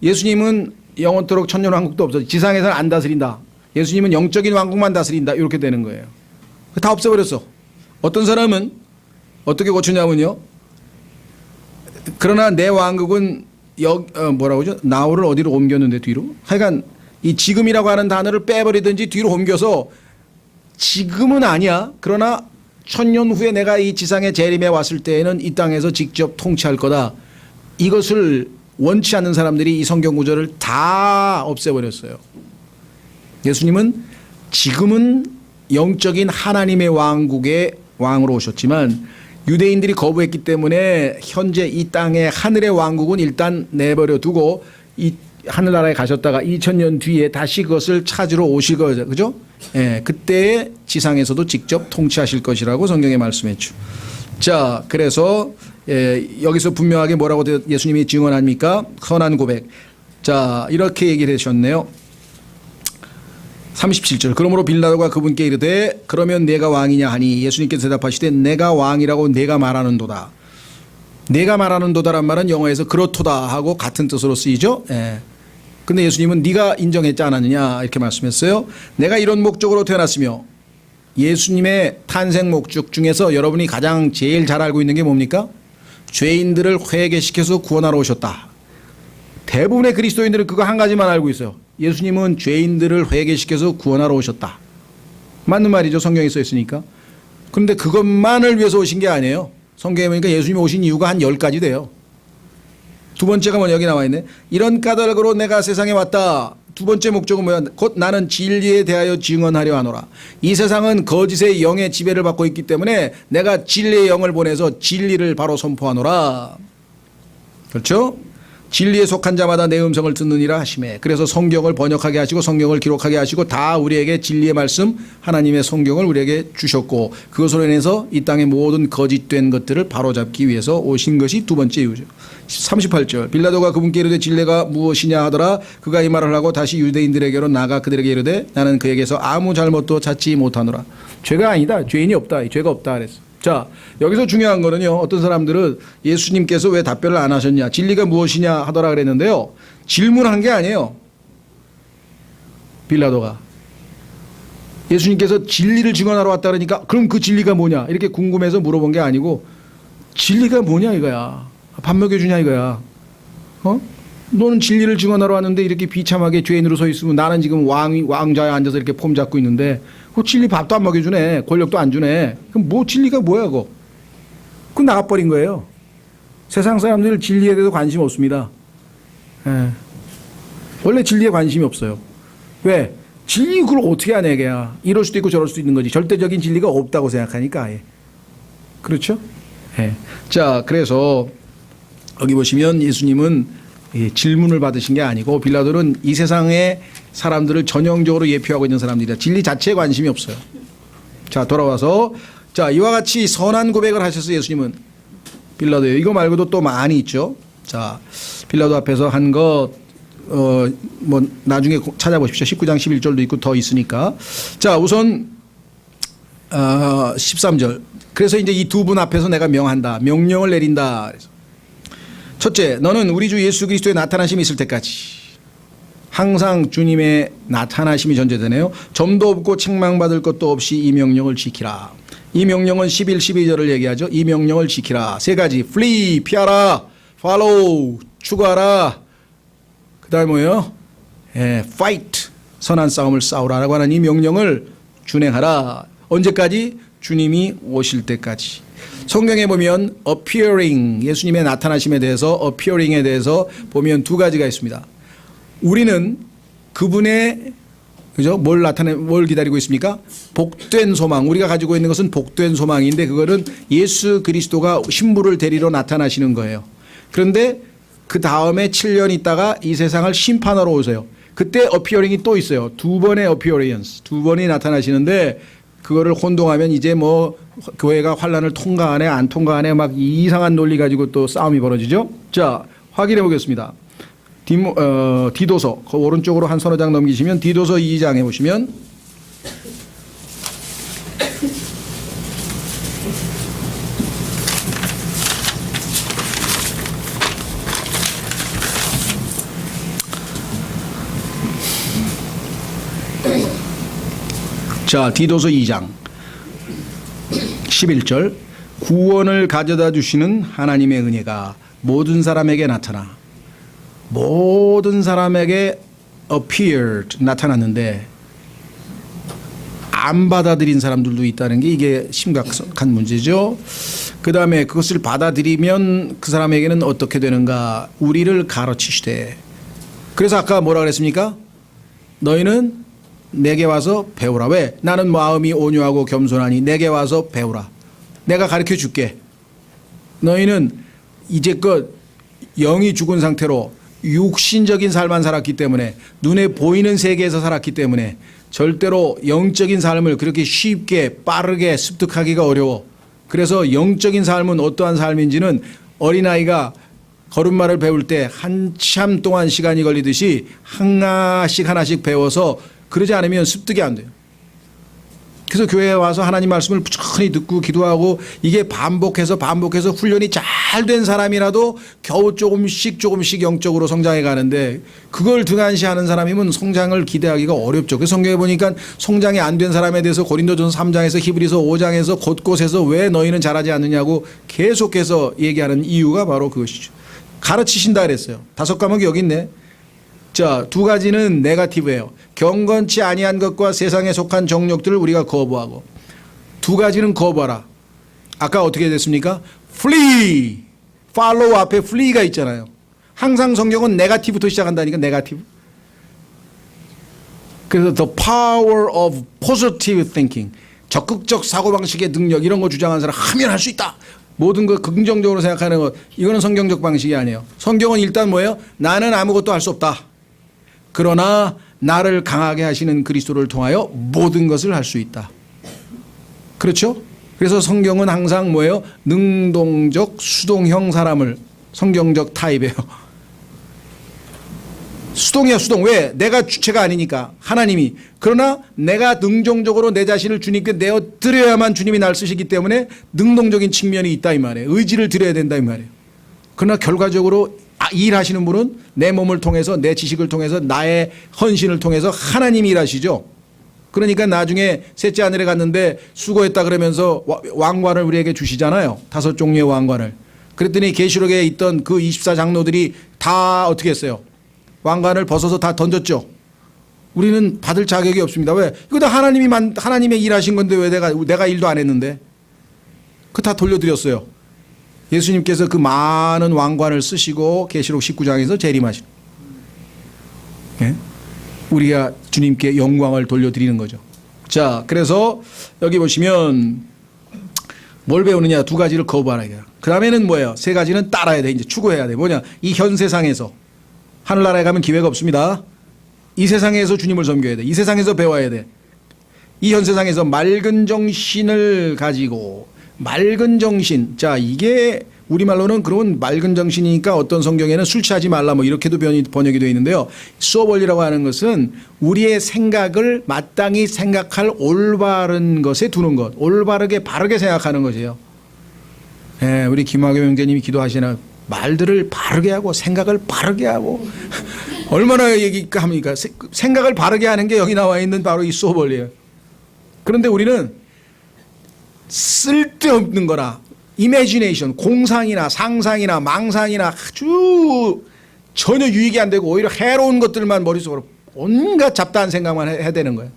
예수님은 영원토록 1000년 왕국도 없어. 지상에서는 안 다스린다. 예수님은 영적인 왕국만 다스린다. 이렇게 되는 거예요. 다 없애버렸어. 어떤 사람은 어떻게 고치냐면요, 그러나 내 왕국은 뭐라고 하죠? 나우를 어디로 옮겼는데 뒤로? 하여간 이 지금이라고 하는 단어를 빼버리든지 뒤로 옮겨서 지금은 아니야. 그러나 1000년 후에 내가 이 지상에 재림해 왔을 때에는 이 땅에서 직접 통치할 거다. 이것을 원치 않는 사람들이 이 성경 구절을 다 없애버렸어요. 예수님은 지금은 영적인 하나님의 왕국의 왕으로 오셨지만 유대인들이 거부했기 때문에 현재 이 땅의 하늘의 왕국은 일단 내버려 두고 이 하늘나라에 가셨다가 2000년 뒤에 다시 그것을 찾으러 오실 거죠. 그죠? 예, 그때 지상에서도 직접 통치하실 것이라고 성경에 말씀했죠. 자, 그래서 여기서 분명하게 뭐라고 예수님이 증언합니까? 선한 고백. 자, 이렇게 얘기를 하셨네요. 37절. 그러므로 빌라도가 그분께 이르되 그러면 내가 왕이냐 하니 예수님께서 대답하시되 내가 왕이라고 내가 말하는도다. 내가 말하는도다란 말은 영어에서 그렇도다 하고 같은 뜻으로 쓰이죠. 예. 근데 예수님은 네가 인정했지 않았느냐 이렇게 말씀했어요. 내가 이런 목적으로 태어났으며, 예수님의 탄생 목적 중에서 여러분이 가장 제일 잘 알고 있는 게 뭡니까? 죄인들을 회개시켜서 구원하러 오셨다. 대부분의 그리스도인들은 그거 한 가지만 알고 있어요. 예수님은 죄인들을 회개시켜서 구원하러 오셨다. 맞는 말이죠. 성경에 써 있으니까. 그런데 그것만을 위해서 오신 게 아니에요. 성경에 보니까 예수님이 오신 이유가 한 10가지 돼요. 두 번째가 뭐냐, 여기 나와 있네. 이런 까닭으로 내가 세상에 왔다. 두 번째 목적은 뭐야? 곧 나는 진리에 대하여 증언하려 하노라. 이 세상은 거짓의 영의 지배를 받고 있기 때문에 내가 진리의 영을 보내서 진리를 바로 선포하노라. 그렇죠? 진리에 속한 자마다 내 음성을 듣느니라 하시매. 그래서 성경을 번역하게 하시고 성경을 기록하게 하시고 다 우리에게 진리의 말씀 하나님의 성경을 우리에게 주셨고 그것으로 인해서 이 땅의 모든 거짓된 것들을 바로잡기 위해서 오신 것이 두 번째 이유죠. 38절 빌라도가 그분께 이르되 진리가 무엇이냐 하더라. 그가 이 말을 하고 다시 유대인들에게로 나가 그들에게 이르되 나는 그에게서 아무 잘못도 찾지 못하노라. 죄가 아니다. 죄인이 없다. 죄가 없다 그랬어. 자, 여기서 중요한 거는요. 어떤 사람들은 예수님께서 왜 답변을 안 하셨냐. 진리가 무엇이냐 하더라 그랬는데요. 질문한 게 아니에요. 빌라도가. 예수님께서 진리를 증언하러 왔다 그러니까 그럼 그 진리가 뭐냐 이렇게 궁금해서 물어본 게 아니고 진리가 뭐냐 이거야. 밥 먹여주냐 이거야. 너는 진리를 증언하러 왔는데 이렇게 비참하게 죄인으로 서 있으면 나는 지금 왕자에 앉아서 이렇게 폼 잡고 있는데 그 진리 밥도 안 먹여주네. 권력도 안 주네. 그럼 뭐 진리가 뭐야 그거. 그건 나가버린 거예요. 세상 사람들 진리에 대해서 관심 없습니다. 예. 원래 진리에 관심이 없어요. 왜? 진리 그걸 어떻게 하냐 이게야. 이럴 수도 있고 저럴 수도 있는 거지. 절대적인 진리가 없다고 생각하니까 아예. 그렇죠? 예. 자, 그래서 여기 보시면 예수님은 질문을 받으신 게 아니고 빌라도는 이 세상의 사람들을 전형적으로 예표하고 있는 사람들이다. 진리 자체에 관심이 없어요. 자, 돌아와서 자, 이와 같이 선한 고백을 하셨어요. 예수님은. 빌라도요. 이거 말고도 또 많이 있죠. 자, 빌라도 앞에서 한 것 뭐 나중에 찾아보십시오. 19장 11절도 있고 더 있으니까. 자, 우선 13절. 그래서 이제 이 두 분 앞에서 내가 명한다. 명령을 내린다. 그래서 첫째, 너는 우리 주 예수 그리스도의 나타나심이 있을 때까지 항상 주님의 나타나심이 전제되네요. 점도 없고 책망받을 것도 없이 이 명령을 지키라. 이 명령은 11, 12절을 얘기하죠. 이 명령을 지키라. 세 가지. flee, 피하라. follow, 추구하라. 그 다음에 뭐예요? fight, 선한 싸움을 싸우라라고 하는 이 명령을 준행하라. 언제까지? 주님이 오실 때까지. 성경에 보면 appearing, 예수님의 나타나심에 대해서 appearing에 대해서 보면 두 가지가 있습니다. 우리는 그분의 그죠? 뭘 기다리고 있습니까? 복된 소망. 우리가 가지고 있는 것은 복된 소망인데 그거는 예수 그리스도가 신부를 데리러 나타나시는 거예요. 그런데 그 다음에 7년 있다가 이 세상을 심판하러 오세요. 그때 appearing이 또 있어요. 두 번의 appearance. 두 번이 나타나시는데 그거를 혼동하면 이제 뭐 교회가 환란을 통과하네 안 통과하네 막 이상한 논리 가지고 또 싸움이 벌어지죠. 자, 확인해 보겠습니다. 디도서 그 오른쪽으로 한 서너 장 넘기시면 디도서 2장에 보시면 자, 디도서 2장 11절 구원을 가져다 주시는 하나님의 은혜가 모든 사람에게 나타나 모든 사람에게 appeared 나타났는데 안 받아들인 사람들도 있다는 게 이게 심각한 문제죠. 그 다음에 그것을 받아들이면 그 사람에게는 어떻게 되는가? 우리를 가르치시되. 그래서 아까 뭐라 그랬습니까? 너희는 내게 와서 배우라. 왜? 나는 마음이 온유하고 겸손하니 내게 와서 배우라. 내가 가르쳐 줄게. 너희는 이제껏 영이 죽은 상태로 육신적인 삶만 살았기 때문에 눈에 보이는 세계에서 살았기 때문에 절대로 영적인 삶을 그렇게 쉽게 빠르게 습득하기가 어려워. 그래서 영적인 삶은 어떠한 삶인지는 어린아이가 걸음마를 배울 때 한참 동안 시간이 걸리듯이 하나씩 배워서 그러지 않으면 습득이 안 돼요. 그래서 교회에 와서 하나님 말씀을 부지런히 듣고 기도하고 이게 반복해서 훈련이 잘 된 사람이라도 겨우 조금씩 영적으로 성장해 가는데 그걸 등한시하는 사람이면 성장을 기대하기가 어렵죠. 그래서 성경에 보니까 성장이 안 된 사람에 대해서 고린도전서 3장에서 히브리서 5장에서 곳곳에서 왜 너희는 잘하지 않느냐고 계속해서 얘기하는 이유가 바로 그것이죠. 가르치신다 그랬어요. 5과목이 여기 있네. 자, 두 가지는 네거티브예요. 경건치 아니한 것과 세상에 속한 정욕들을 우리가 거부하고 두 가지는 거부하라. 아까 어떻게 됐습니까? flee, follow 앞에 flee가 있잖아요. 항상 성경은 네거티브부터 시작한다니까. 네거티브. 그래서 the power of positive thinking, 적극적 사고방식의 능력 이런 거 주장하는 사람 하면 할 수 있다. 모든 거 긍정적으로 생각하는 것, 이거는 성경적 방식이 아니에요. 성경은 일단 뭐예요? 나는 아무것도 할 수 없다. 그러나 나를 강하게 하시는 그리스도를 통하여 모든 것을 할 수 있다. 그렇죠? 그래서 성경은 항상 뭐예요? 능동적 수동형 사람을, 성경적 타입이에요. 수동이야, 수동. 왜? 내가 주체가 아니니까. 하나님이. 그러나 내가 능동적으로 내 자신을 주님께 내어 드려야만 주님이 날 쓰시기 때문에 능동적인 측면이 있다 이 말이에요. 의지를 드려야 된다 이 말이에요. 그러나 결과적으로 일하시는 분은 내 몸을 통해서, 내 지식을 통해서, 나의 헌신을 통해서 하나님이 일하시죠. 그러니까 나중에 셋째 하늘에 갔는데 수고했다 그러면서 왕관을 우리에게 주시잖아요. 5종류의 왕관을. 그랬더니 계시록에 있던 그 24장로들이 다 어떻게 했어요? 왕관을 벗어서 다 던졌죠. 우리는 받을 자격이 없습니다. 왜? 이거 다 하나님의 일하신 건데 왜 내가 일도 안 했는데? 그거 다 돌려드렸어요. 예수님께서 그 많은 왕관을 쓰시고 계시록 19장에서 재림하시는. 예? 우리가 주님께 영광을 돌려드리는 거죠. 자, 그래서 여기 보시면 뭘 배우느냐? 2가지를 거부하라. 그 다음에는 뭐예요? 3가지는 따라야 돼. 이제 추구해야 돼. 뭐냐? 이 현 세상에서 하늘나라에 가면 기회가 없습니다. 이 세상에서 주님을 섬겨야 돼. 이 세상에서 배워야 돼. 이 현 세상에서 맑은 정신을 가지고, 맑은 정신. 자, 이게 우리말로는 그런 맑은 정신이니까 어떤 성경에는 술 취하지 말라 뭐 이렇게도 번역이 되어 있는데요. 소벌리라고 하는 것은 우리의 생각을 마땅히 생각할 올바른 것에 두는 것. 올바르게 바르게 생각하는 것이에요. 예, 우리 김학교 형제님이 기도하시나 말들을 바르게 하고 생각을 바르게 하고 얼마나 얘기합니까? 생각을 바르게 하는 게 여기 나와 있는 바로 이 소벌리예요. 그런데 우리는 쓸데없는 거나 이미지네이션, 공상이나 상상이나 망상이나 아주 전혀 유익이 안 되고 오히려 해로운 것들만 머릿속으로 온갖 잡다한 생각만 해야 되는 거예요.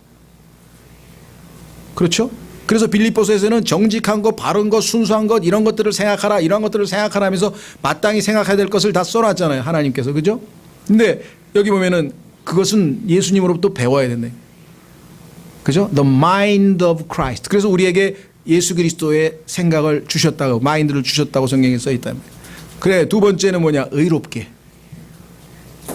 그렇죠? 그래서 빌립보서에서는 정직한 것, 바른 것, 순수한 것 이런 것들을 생각하라, 이런 것들을 생각하라 하면서 마땅히 생각해야 될 것을 다 써놨잖아요. 하나님께서. 그죠? 근데 여기 보면은 그것은 예수님으로부터 배워야 된다. 그죠? The mind of Christ. 그래서 우리에게 예수 그리스도의 생각을 주셨다고, 마인드를 주셨다고 성경에 써 있다. 그래, 2번째는 뭐냐? 의롭게.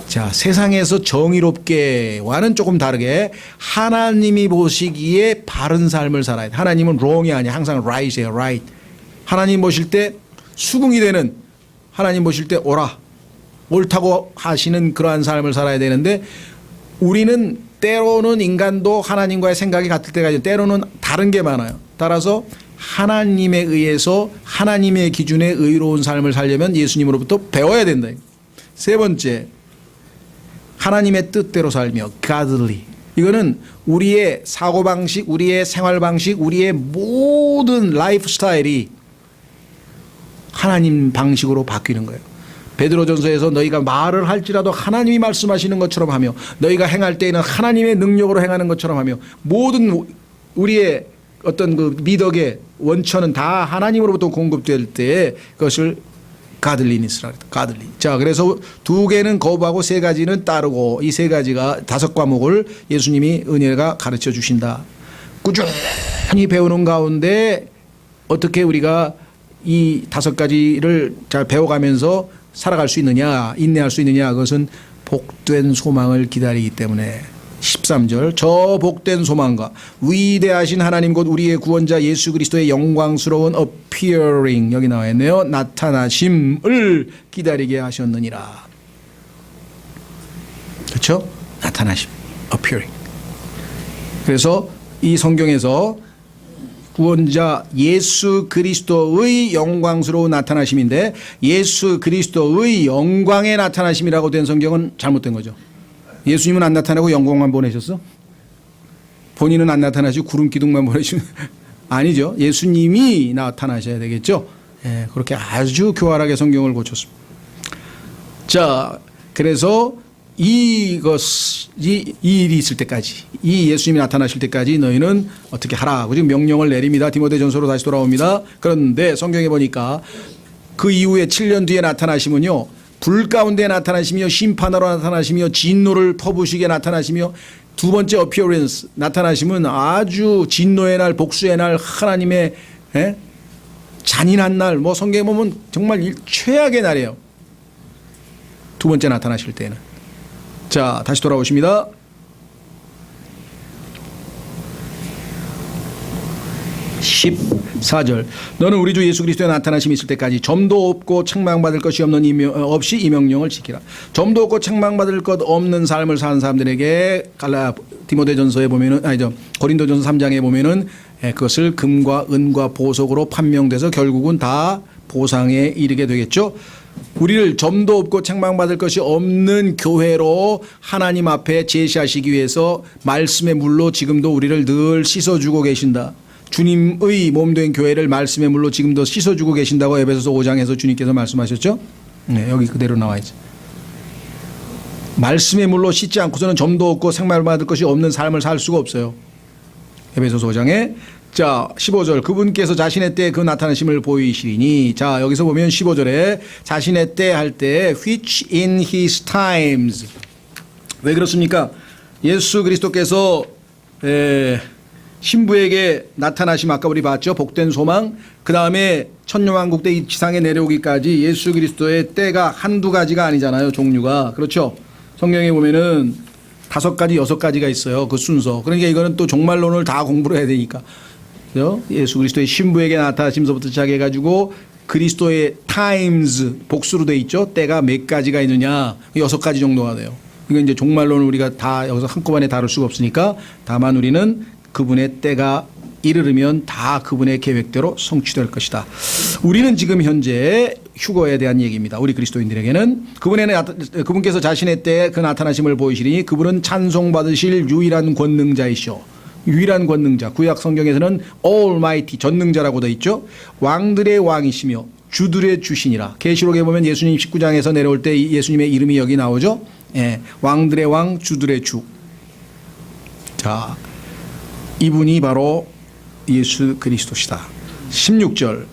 자, 세상에서 정의롭게와는 조금 다르게 하나님이 보시기에 바른 삶을 살아야 돼. 하나님은 wrong이 아니야. 항상 right이에요. right. 하나님 보실 때 수긍이 되는, 하나님 보실 때 옳아, 옳다고 하시는 그러한 삶을 살아야 되는데 우리는 때로는 인간도 하나님과의 생각이 같을 때가 있고 때로는 다른 게 많아요. 따라서 하나님에 의해서 하나님의 기준에 의로운 삶을 살려면 예수님으로부터 배워야 된다. 3번째, 하나님의 뜻대로 살며 godly. 이거는 우리의 사고방식, 우리의 생활방식, 우리의 모든 라이프 스타일이 하나님 방식으로 바뀌는 거예요. 베드로전서에서 너희가 말을 할지라도 하나님이 말씀하시는 것처럼 하며 너희가 행할 때에는 하나님의 능력으로 행하는 것처럼 하며 모든 우리의 어떤 그 미덕의 원천은 다 하나님으로부터 공급될 때 그것을 가들리니스라 그랬다. 가들리. 자, 그래서 2개는 거부하고 3가지는 따르고 이 3가지가 5과목을 예수님이 은혜가 가르쳐 주신다. 꾸준히 배우는 가운데 어떻게 우리가 이 5가지를 잘 배워가면서 살아갈 수 있느냐, 인내할 수 있느냐, 그것은 복된 소망을 기다리기 때문에 13절 저 복된 소망과 위대하신 하나님 곧 우리의 구원자 예수 그리스도의 영광스러운 appearing 여기 나와 있네요. 나타나심을 기다리게 하셨느니라. 그렇죠? 나타나심, appearing. 그래서 이 성경에서 구원자 예수 그리스도의 영광스러운 나타나심인데 예수 그리스도의 영광의 나타나심이라고 된 성경은 잘못된 거죠. 예수님은 안 나타나고 영광만 보내셨어? 본인은 안 나타나시고 구름 기둥만 보내시면 아니죠. 예수님이 나타나셔야 되겠죠. 예, 그렇게 아주 교활하게 성경을 고쳤습니다. 자, 그래서 이 일이 있을 때까지, 이 예수님이 나타나실 때까지 너희는 어떻게 하라고 지금 명령을 내립니다. 디모데전서로 다시 돌아옵니다. 그런데 성경에 보니까 그 이후에 7년 뒤에 나타나시면요, 불 가운데 나타나시며 심판하러 나타나시며 진노를 퍼부시게 나타나시며 2번째 appearance 나타나시면 아주 진노의 날, 복수의 날, 하나님의 잔인한 날, 뭐 성경에 보면 정말 최악의 날이에요. 두 번째 나타나실 때는. 자, 다시 돌아오십니다. 14절. 너는 우리 주 예수 그리스도의 나타나심이 있을 때까지 점도 없고 책망받을 것이 없이 이 명령을 지키라. 점도 없고 책망받을 것 없는 삶을 사는 사람들에게 디모데전서에 보면은 고린도전서 3장에 보면은 그것을 금과 은과 보석으로 판명돼서 결국은 다 보상에 이르게 되겠죠. 우리를 점도 없고 책망받을 것이 없는 교회로 하나님 앞에 제시하시기 위해서 말씀의 물로 지금도 우리를 늘 씻어주고 계신다. 주님의 몸된 교회를 말씀의 물로 지금도 씻어주고 계신다고 에베소서 5장에서 주님께서 말씀하셨죠. 네, 여기 그대로 나와 있죠. 말씀의 물로 씻지 않고서는 점도 없고 책망받을 것이 없는 삶을 살 수가 없어요. 에베소서 5장에 자 15절 그분께서 자신의 때에 그 나타나심을 보이시리니 자 여기서 보면 15절에 자신의 때 할 때 which in his times 왜 그렇습니까? 예수 그리스도께서 신부에게 나타나심 아까 우리 봤죠. 복된 소망 그 다음에 천년왕국 때 이 지상에 내려오기까지 예수 그리스도의 때가 한두 가지가 아니잖아요. 종류가 그렇죠. 성경에 보면은 5가지 6가지가 있어요. 그 순서. 그러니까 이거는 또 종말론을 다 공부를 해야 되니까 그렇죠? 예수 그리스도의 신부에게 나타나심서부터 시작해가지고 그리스도의 times 복수로 돼 있죠. 때가 몇 가지가 있느냐 6가지 정도가 돼요. 이건 이제 종말론을 우리가 다 여기서 한꺼번에 다룰 수가 없으니까 다만 우리는 그분의 때가 이르르면 다 그분의 계획대로 성취될 것이다. 우리는 지금 현재 휴거에 대한 얘기입니다. 우리 그리스도인들에게는 그분께서 자신의 때에 그 나타나심을 보이시리니 그분은 찬송받으실 유일한 권능자이시오. 유일한 권능자. 구약 성경에서는 Almighty 전능자라고 되어 있죠. 왕들의 왕이시며 주들의 주신이라. 계시록에 보면 예수님 19장에서 내려올 때 예수님의 이름이 여기 나오죠. 예, 왕들의 왕 주들의 주. 자, 이분이 바로 예수 그리스도시다. 16절.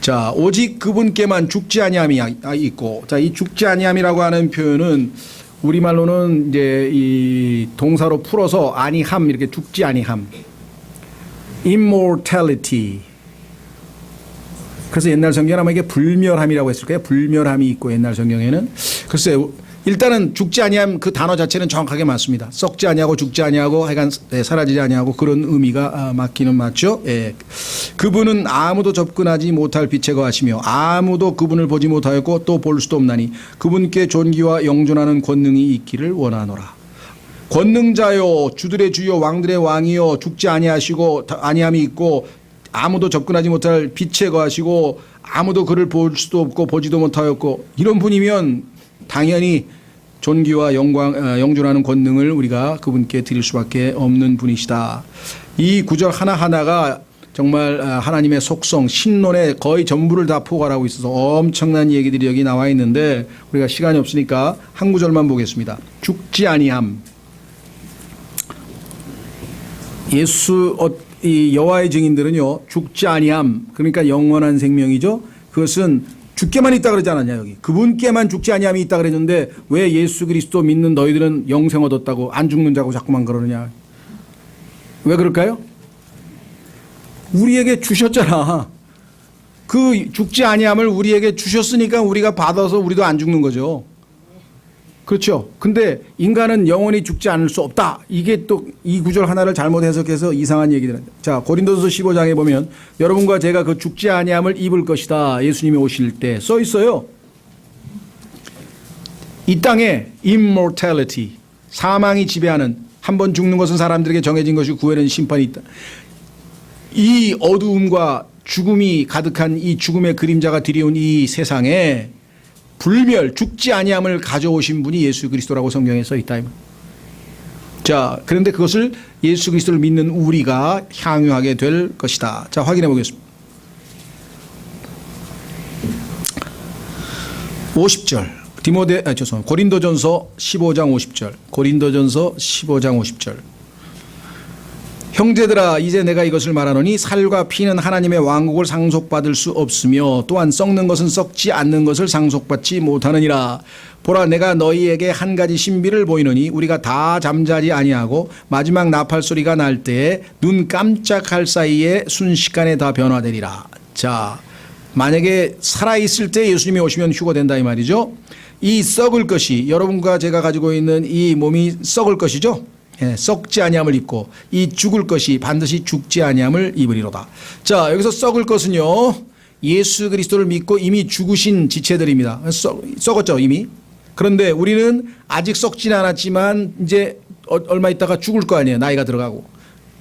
자, 오직 그분께만 죽지 아니함이 있고, 자, 이 죽지 아니함이라고 하는 표현은 우리말로는 이제 이 동사로 풀어서 아니함 이렇게 죽지 아니함. immortality. 그래서 옛날 성경에 아마 이게 불멸함이라고 했을 거예요. 불멸함이 있고 옛날 성경에는 글쎄요. 일단은 죽지 아니함 그 단어 자체는 정확하게 맞습니다. 썩지 아니하고 죽지 아니하고 하여간 사라지지 아니하고 그런 의미가 맞기는 맞죠. 예. 그분은 아무도 접근하지 못할 빛에 거하시며 아무도 그분을 보지 못하였고 또 볼 수도 없나니 그분께 존귀와 영존하는 권능이 있기를 원하노라. 권능자요 주들의 주요 왕들의 왕이요 죽지 아니하시고 아니함이 있고 아무도 접근하지 못할 빛에 거하시고 아무도 그를 볼 수도 없고 보지도 못하였고 이런 분이면 당연히 존귀와 영존하는 권능을 우리가 그분께 드릴 수밖에 없는 분이시다. 이 구절 하나하나가 정말 하나님의 속성, 신론의 거의 전부를 다 포괄하고 있어서 엄청난 얘기들이 여기 나와 있는데 우리가 시간이 없으니까 한 구절만 보겠습니다. 죽지 아니함. 이 여호와의 증인들은요 죽지 아니함 그러니까 영원한 생명이죠. 그것은 죽게만 있다 그러지 않았냐 여기. 그분께만 죽지 아니함이 있다 그랬는데 왜 예수 그리스도 믿는 너희들은 영생 얻었다고 안 죽는 자고 자꾸만 그러느냐. 왜 그럴까요? 우리에게 주셨잖아. 그 죽지 아니함을 우리에게 주셨으니까 우리가 받아서 우리도 안 죽는 거죠. 그렇죠. 근데 인간은 영원히 죽지 않을 수 없다. 이게 또 이 구절 하나를 잘못 해석해서 이상한 얘기들 합니다. 자, 고린도서 15장에 보면 여러분과 제가 그 죽지 아니함을 입을 것이다. 예수님이 오실 때 써 있어요. 이 땅에 immortality, 사망이 지배하는 한 번 죽는 것은 사람들에게 정해진 것이고 구원은 심판이 있다. 이 어두움과 죽음이 가득한 이 죽음의 그림자가 드리운 이 세상에 불멸, 죽지 아니함을 가져오신 분이 예수 그리스도라고 성경에 써 있다. 자, 그런데 그것을 예수 그리스도를 믿는 우리가 향유하게 될 것이다. 자, 확인해 보겠습니다. 50절. 고린도전서 15장 50절. 고린도전서 15장 50절. 형제들아 이제 내가 이것을 말하노니 살과 피는 하나님의 왕국을 상속받을 수 없으며 또한 썩는 것은 썩지 않는 것을 상속받지 못하느니라. 보라 내가 너희에게 한 가지 신비를 보이노니 우리가 다 잠자지 아니하고 마지막 나팔 소리가 날 때에 눈 깜짝할 사이에 순식간에 다 변화되리라. 자, 만약에 살아있을 때 예수님이 오시면 휴거된다 이 말이죠. 이 썩을 것이 여러분과 제가 가지고 있는 이 몸이 썩을 것이죠. 예, 썩지 아니함을 입고 이 죽을 것이 반드시 죽지 아니함을 입으리로다. 자, 여기서 썩을 것은요, 예수 그리스도를 믿고 이미 죽으신 지체들입니다. 썩었죠 이미. 그런데 우리는 아직 썩지는 않았지만 이제 얼마 있다가 죽을 거 아니에요. 나이가 들어가고.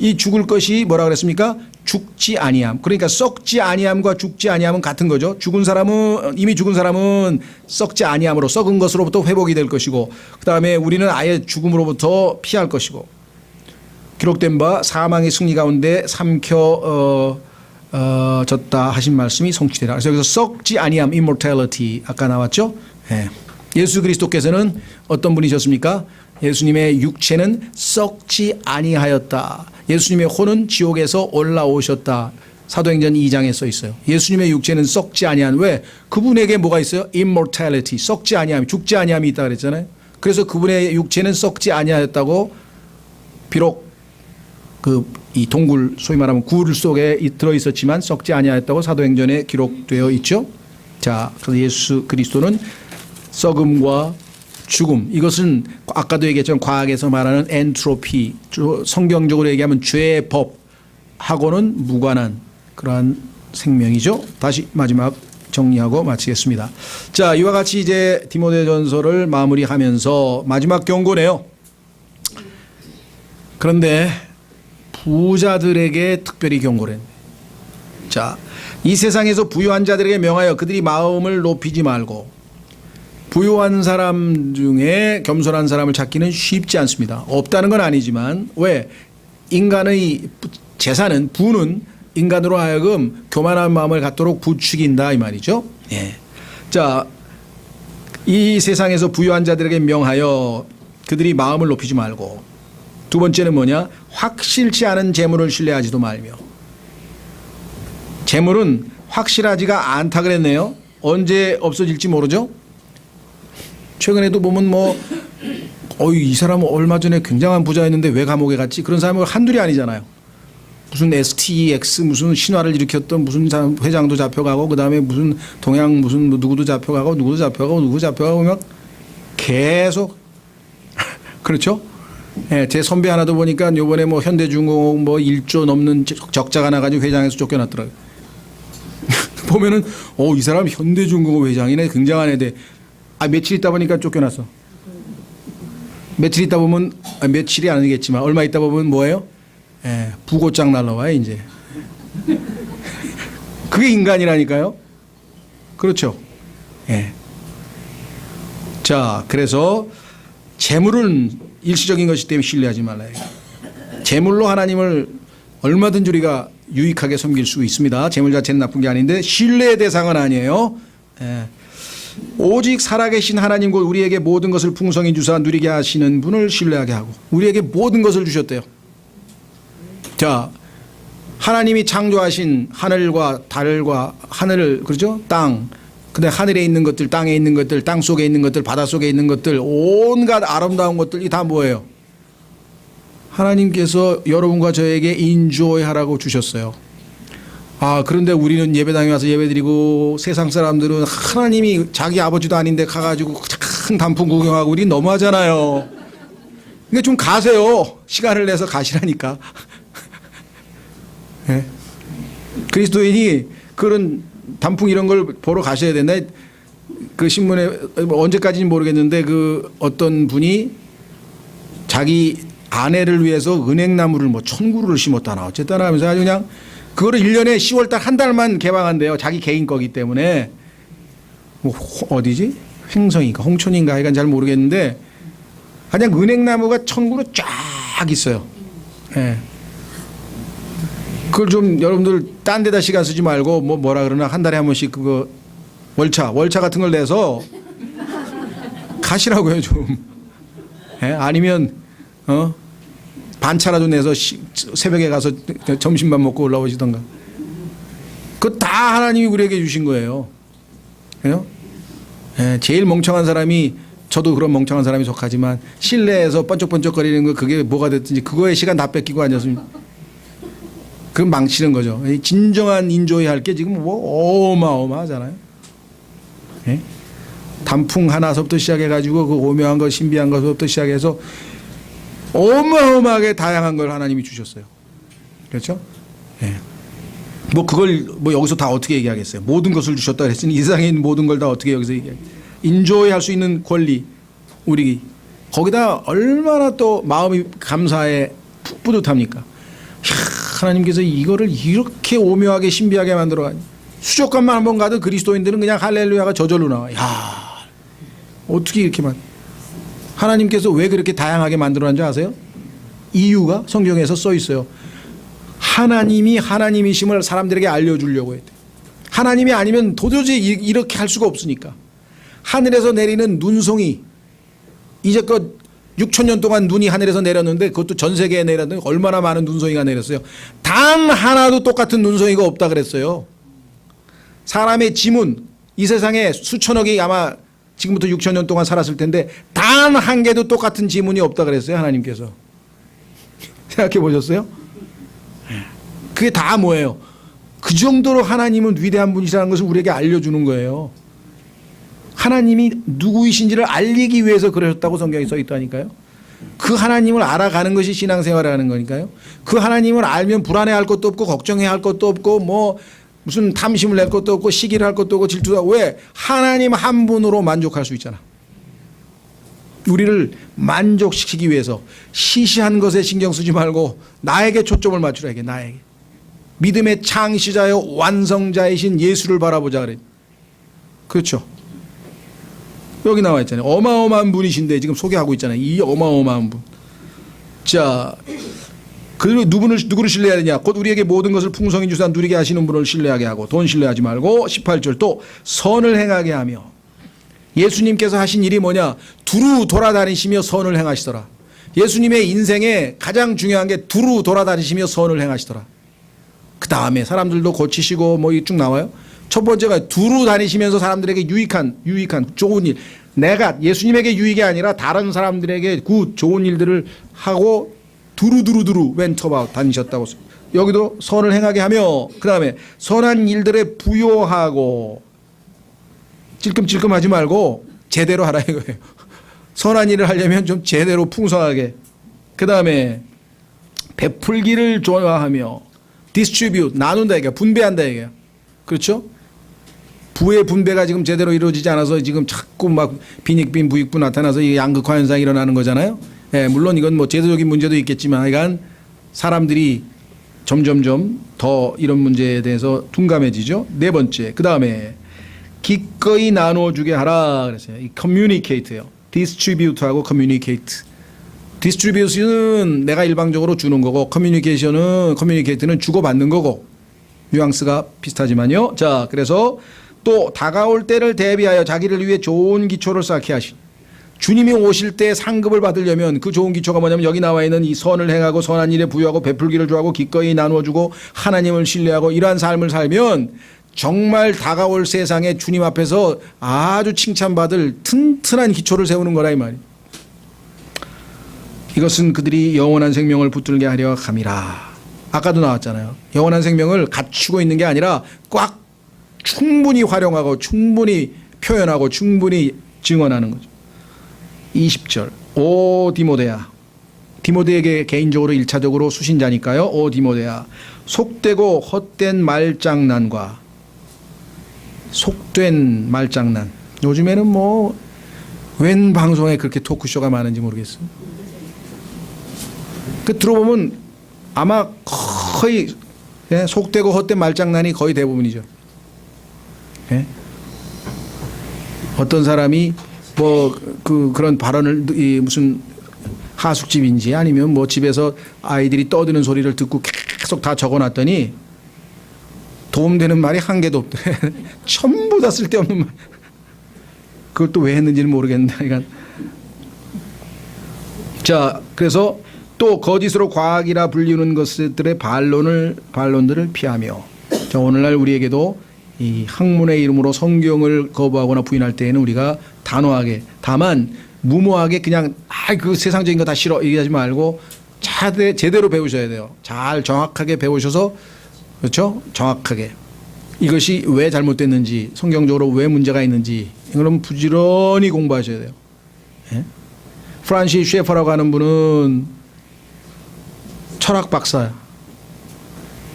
이 죽을 것이 뭐라 그랬습니까? 죽지 아니함. 그러니까 썩지 아니함과 죽지 아니함은 같은 거죠. 죽은 사람은, 이미 죽은 사람은 썩지 아니함으로, 썩은 것으로부터 회복이 될 것이고, 그 다음에 우리는 아예 죽음으로부터 피할 것이고, 기록된 바 사망의 승리 가운데 삼켜 졌다 하신 말씀이 성취되라. 그래서 여기서 썩지 아니함, immortality 아까 나왔죠. 예. 예수 그리스도께서는 어떤 분이셨습니까? 예수님의 육체는 썩지 아니하였다. 예수님의 혼은 지옥에서 올라오셨다. 사도행전 2장에 써 있어요. 예수님의 육체는 썩지 아니한. 왜? 그분에게 뭐가 있어요? immortality, 썩지 아니함, 죽지 아니함이 있다 그랬잖아요. 그래서 그분의 육체는 썩지 아니하였다고, 비록 이 동굴, 소위 말하면 굴 속에 들어 있었지만 썩지 아니하였다고 사도행전에 기록되어 있죠. 자, 그래서 예수 그리스도는 썩음과 죽음, 이것은 아까도 얘기했지만 과학에서 말하는 엔트로피, 성경적으로 얘기하면 죄의 법하고는 무관한 그러한 생명이죠. 다시 마지막 정리하고 마치겠습니다. 자, 이와 같이 이제 디모데전서를 마무리하면서 마지막 경고네요. 그런데 부자들에게 특별히 경고를 했네. 자, 이 세상에서 부유한 자들에게 명하여 그들이 마음을 높이지 말고, 부유한 사람 중에 겸손한 사람을 찾기는 쉽지 않습니다. 없다는 건 아니지만, 왜? 인간의 재산은, 부는 인간으로 하여금 교만한 마음을 갖도록 부추긴다 이 말이죠. 예. 자, 이 세상에서 부유한 자들에게 명하여 그들이 마음을 높이지 말고, 두 번째는 뭐냐? 확실치 않은 재물을 신뢰하지도 말며. 재물은 확실하지가 않다 그랬네요. 언제 없어질지 모르죠. 최근에도 보면 이 사람은 얼마 전에 굉장한 부자였는데 왜 감옥에 갔지? 그런 사람은 한둘이 아니잖아요. 무슨 STX 무슨 신화를 일으켰던 무슨 회장도 잡혀가고, 그 다음에 무슨 동양 무슨 누구도 잡혀가고 누구도 잡혀가고 누구 잡혀가고 막 계속 그렇죠? 예, 제 선배 하나도 보니까 요번에 현대중공업 1조 넘는 적자가 나가지고 회장에서 쫓겨났더라고요. 보면은 이 사람 현대중공업 회장이네, 굉장한 애대. 며칠 있다 보니까 쫓겨났어. 며칠 있다 보면, 며칠이 아니겠지만 얼마 있다 보면 뭐예요? 예, 부고장 날라와요 이제. 그게 인간이라니까요. 그렇죠. 예. 자, 그래서 재물은 일시적인 것이기 때문에 신뢰하지 말라요. 재물로 하나님을 얼마든지 우리가 유익하게 섬길 수 있습니다. 재물 자체는 나쁜 게 아닌데 신뢰의 대상은 아니에요. 예. 오직 살아계신 하나님 곧 우리에게 모든 것을 풍성히 주사 누리게 하시는 분을 신뢰하게 하고, 우리에게 모든 것을 주셨대요. 자, 하나님이 창조하신 하늘과 달과 하늘, 그렇죠? 땅, 근데 하늘에 있는 것들, 땅에 있는 것들, 땅 속에 있는 것들, 바다 속에 있는 것들, 온갖 아름다운 것들이 다 뭐예요? 하나님께서 여러분과 저에게 인조하라고 주셨어요. 그런데 우리는 예배당에 와서 예배드리고, 세상 사람들은 하나님이 자기 아버지도 아닌데 가가지고 큰 단풍 구경하고, 우리 너무하잖아요. 그러니까 좀 가세요. 시간을 내서 가시라니까. 네? 그리스도인이 그런 단풍 이런 걸 보러 가셔야 된다. 그 신문에 언제까지는 모르겠는데 어떤 분이 자기 아내를 위해서 은행나무를 1000그루를 심었다나 어쨌든 하면서 아주 그냥 그거를 1년에 10월달 한 달만 개방한대요. 자기 개인 거기 때문에. 어디지? 횡성인가 홍천인가 하여간 잘 모르겠는데 그냥 은행나무가 1000그루 쫙 있어요. 예. 그걸 좀 여러분들 딴 데다 시간 쓰지 말고 뭐라 그러나 한 달에 한 번씩 그거 월차 같은 걸 내서 가시라고요 좀. 예? 아니면 반차라도 내서 새벽에 가서 점심밥 먹고 올라오시던가. 그거 다 하나님이 우리에게 주신 거예요. 그래요? 예, 제일 멍청한 사람이, 저도 그런 멍청한 사람이 속하지만 실내에서 번쩍번쩍거리는 거, 그게 뭐가 됐든지 그거에 시간 다 뺏기고 앉았습니다. 그럼 망치는 거죠. 진정한 인조에 할 게 지금 뭐 어마어마하잖아요. 예? 단풍 하나서부터 시작해가지고 그 오묘한 것, 신비한 것부터 시작해서 어마어마하게 다양한 걸 하나님이 주셨어요. 그렇죠? 예. 뭐 그걸 뭐 여기서 다 어떻게 얘기하겠어요? 모든 것을 주셨다 그랬으니 이 세상에 있는 모든 걸 다 어떻게 여기서 얘기하겠어요? 인조에 할 수 있는 권리, 우리 거기다 얼마나 또 마음이 감사에 뿌듯합니까? 하나님께서 이거를 이렇게 오묘하게 신비하게 만들어가니 수족관만 한번 가도 그리스도인들은 그냥 할렐루야가 저절로 나와. 야, 어떻게 이렇게만 하나님께서 왜 그렇게 다양하게 만들어놨는지 아세요? 이유가 성경에서 써 있어요. 하나님이 하나님이심을 사람들에게 알려주려고 했대. 하나님이 아니면 도저히 이렇게 할 수가 없으니까. 하늘에서 내리는 눈송이, 이제껏 6,000년 동안 눈이 하늘에서 내렸는데 그것도 전 세계에 내렸는데 얼마나 많은 눈송이가 내렸어요. 단 하나도 똑같은 눈송이가 없다 그랬어요. 사람의 지문, 이 세상에 수천억이 아마 지금부터 6,000년 동안 살았을 텐데 단 한 개도 똑같은 지문이 없다 그랬어요. 하나님께서. 생각해 보셨어요? 그게 다 뭐예요? 그 정도로 하나님은 위대한 분이라는 것을 우리에게 알려주는 거예요. 하나님이 누구이신지를 알리기 위해서 그러셨다고 성경에 써 있다니까요. 그 하나님을 알아가는 것이 신앙생활을 하는 거니까요. 그 하나님을 알면 불안해할 것도 없고 걱정해야 할 것도 없고 뭐 무슨 탐심을 낼 것도 없고 시기를 할 것도 없고 질투도 하고. 왜? 하나님 한 분으로 만족할 수 있잖아. 우리를 만족시키기 위해서 시시한 것에 신경 쓰지 말고 나에게 초점을 맞추라. 이게 나에게. 믿음의 창시자여 완성자이신 예수를 바라보자 그래. 그렇죠. 여기 나와 있잖아요. 어마어마한 분이신데 지금 소개하고 있잖아요. 이 어마어마한 분. 자, 그리고 누구를 신뢰해야 되냐? 곧 우리에게 모든 것을 풍성히 주사 누리게 하시는 분을 신뢰하게 하고 돈 신뢰하지 말고 18절 또 선을 행하게 하며. 예수님께서 하신 일이 뭐냐? 두루 돌아다니시며 선을 행하시더라. 예수님의 인생에 가장 중요한 게 두루 돌아다니시며 선을 행하시더라. 그 다음에 사람들도 고치시고 뭐 쭉 나와요. 첫 번째가 두루 다니시면서 사람들에게 유익한 좋은 일. 내가 예수님에게 유익이 아니라 다른 사람들에게 좋은 일들을 하고 두루 웬터바웃 다니셨다고. 여기도 선을 행하게 하며 그 다음에 선한 일들에 부요하고. 찔끔찔끔 하지 말고 제대로 하라 이거예요. 선한 일을 하려면 좀 제대로 풍성하게. 그 다음에 베풀기를 좋아하며 distribute 나눈다 이게 분배한다 이게. 그렇죠? 부의 분배가 지금 제대로 이루어지지 않아서 지금 자꾸 막 빈익빈 부익부 나타나서 이 양극화 현상이 일어나는 거잖아요. 예, 물론 이건 뭐 제도적인 문제도 있겠지만 하여간 사람들이 점점점 더 이런 문제에 대해서 둔감해지죠. 네 번째. 그 다음에 기꺼이 나눠주게 하라 그랬어요. 이 communicate예요. distribute하고 communicate. distribute는 내가 일방적으로 주는 거고 communicate는 주고받는 거고 뉘앙스가 비슷하지만요. 자, 그래서 또 다가올 때를 대비하여 자기를 위해 좋은 기초를 쌓게 하신. 주님이 오실 때 상급을 받으려면 그 좋은 기초가 뭐냐면 여기 나와 있는 이 선을 행하고 선한 일에 부여하고 베풀기를 좋아하고 기꺼이 나누어주고 하나님을 신뢰하고 이러한 삶을 살면 정말 다가올 세상에 주님 앞에서 아주 칭찬받을 튼튼한 기초를 세우는 거라 이 말이에요. 이것은 그들이 영원한 생명을 붙들게 하려 함이라. 아까도 나왔잖아요. 영원한 생명을 갖추고 있는 게 아니라 꽉 충분히 활용하고 충분히 표현하고 충분히 증언하는 거죠. 20절 오 디모데야. 디모데에게 개인적으로 1차적으로 수신자니까요. 오 디모데야. 속되고 헛된 말장난과 속된 말장난. 요즘에는 뭐 웬 방송에 그렇게 토크쇼가 많은지 모르겠어요. 그 들어보면 아마 거의 속되고 헛된 말장난이 거의 대부분이죠. 예? 어떤 사람이 뭐 그런 발언을 무슨 하숙집인지 아니면 뭐 집에서 아이들이 떠드는 소리를 듣고 계속 다 적어놨더니 도움되는 말이 한 개도 없대. 전부 다 쓸데없는 말. 그걸 또 왜 했는지는 모르겠는데. 그러니까 자, 그래서 또 거짓으로 과학이라 불리는 것들의 반론들을 피하며. 자, 오늘날 우리에게도 이 학문의 이름으로 성경을 거부하거나 부인할 때에는 우리가 단호하게, 다만 무모하게 그냥 그 세상적인 거 다 싫어 얘기하지 말고 제대로 배우셔야 돼요. 잘 정확하게 배우셔서 그렇죠? 정확하게 이것이 왜 잘못됐는지 성경적으로 왜 문제가 있는지 이거는 부지런히 공부하셔야 돼요. 예? 프란시스 셰퍼라고 하는 분은 철학 박사야.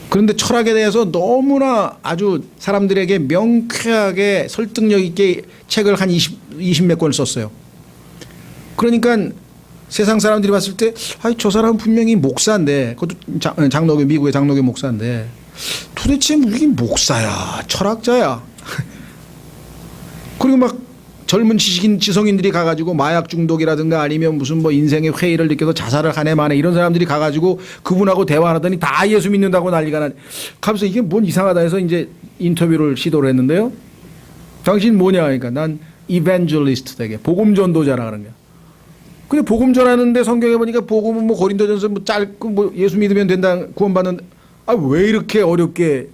그런데 철학에 대해서 너무나 아주 사람들에게 명쾌하게 설득력 있게 책을 한 20 몇 권을 썼어요. 그러니까 세상 사람들이 봤을 때, 저 사람은 분명히 목사인데, 그것도 장로교, 미국의 장로교 목사인데, 도대체 이게 목사야, 철학자야. 그리고 막 젊은 지성인들이 가가지고 마약 중독이라든가 아니면 무슨 뭐 인생의 회의를 느껴서 자살을 하네 마네 이런 사람들이 가가지고 그분하고 대화하더니 다 예수 믿는다고 난리가 나네. 가면서 이게 뭔 이상하다 해서 이제 인터뷰를 시도를 했는데요. 당신 뭐냐 하니까 난 이벤젤리스트 되게 복음 전도자라 그런 거야. 근데 복음 전하는데 성경에 보니까 복음은 뭐 고린도전서 뭐 짧고 뭐 예수 믿으면 된다 구원받는 왜 이렇게 어렵게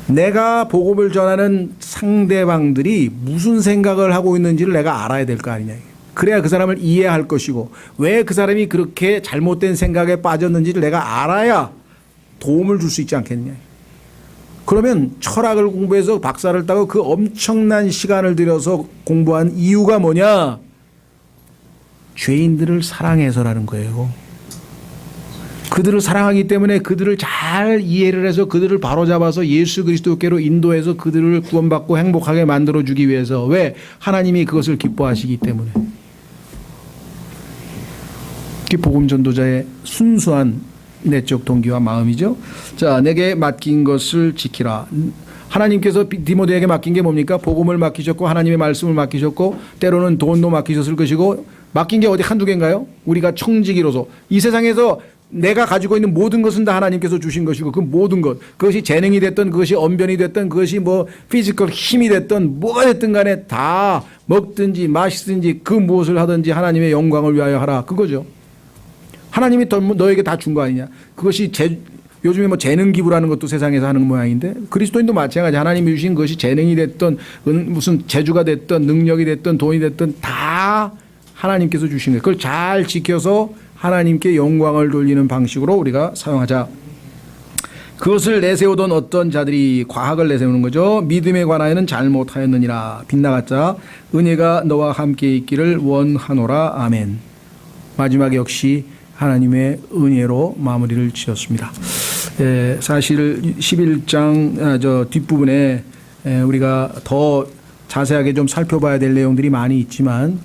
내가 복음을 전하는 상대방들이 무슨 생각을 하고 있는지를 내가 알아야 될 거 아니냐. 그래야 그 사람을 이해할 것이고 왜 그 사람이 그렇게 잘못된 생각에 빠졌는지를 내가 알아야 도움을 줄 수 있지 않겠냐. 그러면 철학을 공부해서 박사를 따고 그 엄청난 시간을 들여서 공부한 이유가 뭐냐? 죄인들을 사랑해서라는 거예요. 그들을 사랑하기 때문에 그들을 잘 이해를 해서 그들을 바로잡아서 예수 그리스도께로 인도해서 그들을 구원받고 행복하게 만들어주기 위해서. 왜? 하나님이 그것을 기뻐하시기 때문에. 그게 복음 전도자의 순수한 내적 동기와 마음이죠. 자, 내게 맡긴 것을 지키라. 하나님께서 디모데에게 맡긴 게 뭡니까? 복음을 맡기셨고 하나님의 말씀을 맡기셨고 때로는 돈도 맡기셨을 것이고 맡긴 게 어디 한두 개인가요? 우리가 청지기로서 이 세상에서 내가 가지고 있는 모든 것은 다 하나님께서 주신 것이고 그 모든 것 그것이 재능이 됐든 그것이 언변이 됐든 그것이 뭐 피지컬 힘이 됐든 뭐가 됐든 간에 다 먹든지 마시든지 그 무엇을 하든지 하나님의 영광을 위하여 하라 그거죠. 하나님이 너에게 다 준 거 아니냐. 그것이 요즘에 뭐 재능 기부라는 것도 세상에서 하는 모양인데 그리스도인도 마찬가지. 하나님이 주신 것이 재능이 됐든 무슨 재주가 됐든 능력이 됐든 돈이 됐든 다 하나님께서 주신 거예요. 그걸 잘 지켜서 하나님께 영광을 돌리는 방식으로 우리가 사용하자. 그것을 내세우던 어떤 자들이 과학을 내세우는 거죠. 믿음에 관하여는 잘못하였느니라. 빗나갔자 은혜가 너와 함께 있기를 원하노라. 아멘. 마지막 역시 하나님의 은혜로 마무리를 지었습니다. 사실 11장 뒷부분에 우리가 더 자세하게 좀 살펴봐야 될 내용들이 많이 있지만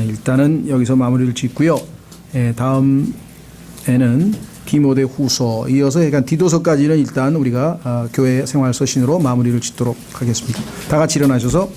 일단은 여기서 마무리를 짓고요. 다음에는 디모데 후서 이어서 약간 디도서까지는 일단 우리가 교회 생활 서신으로 마무리를 짓도록 하겠습니다. 다 같이 일어나셔서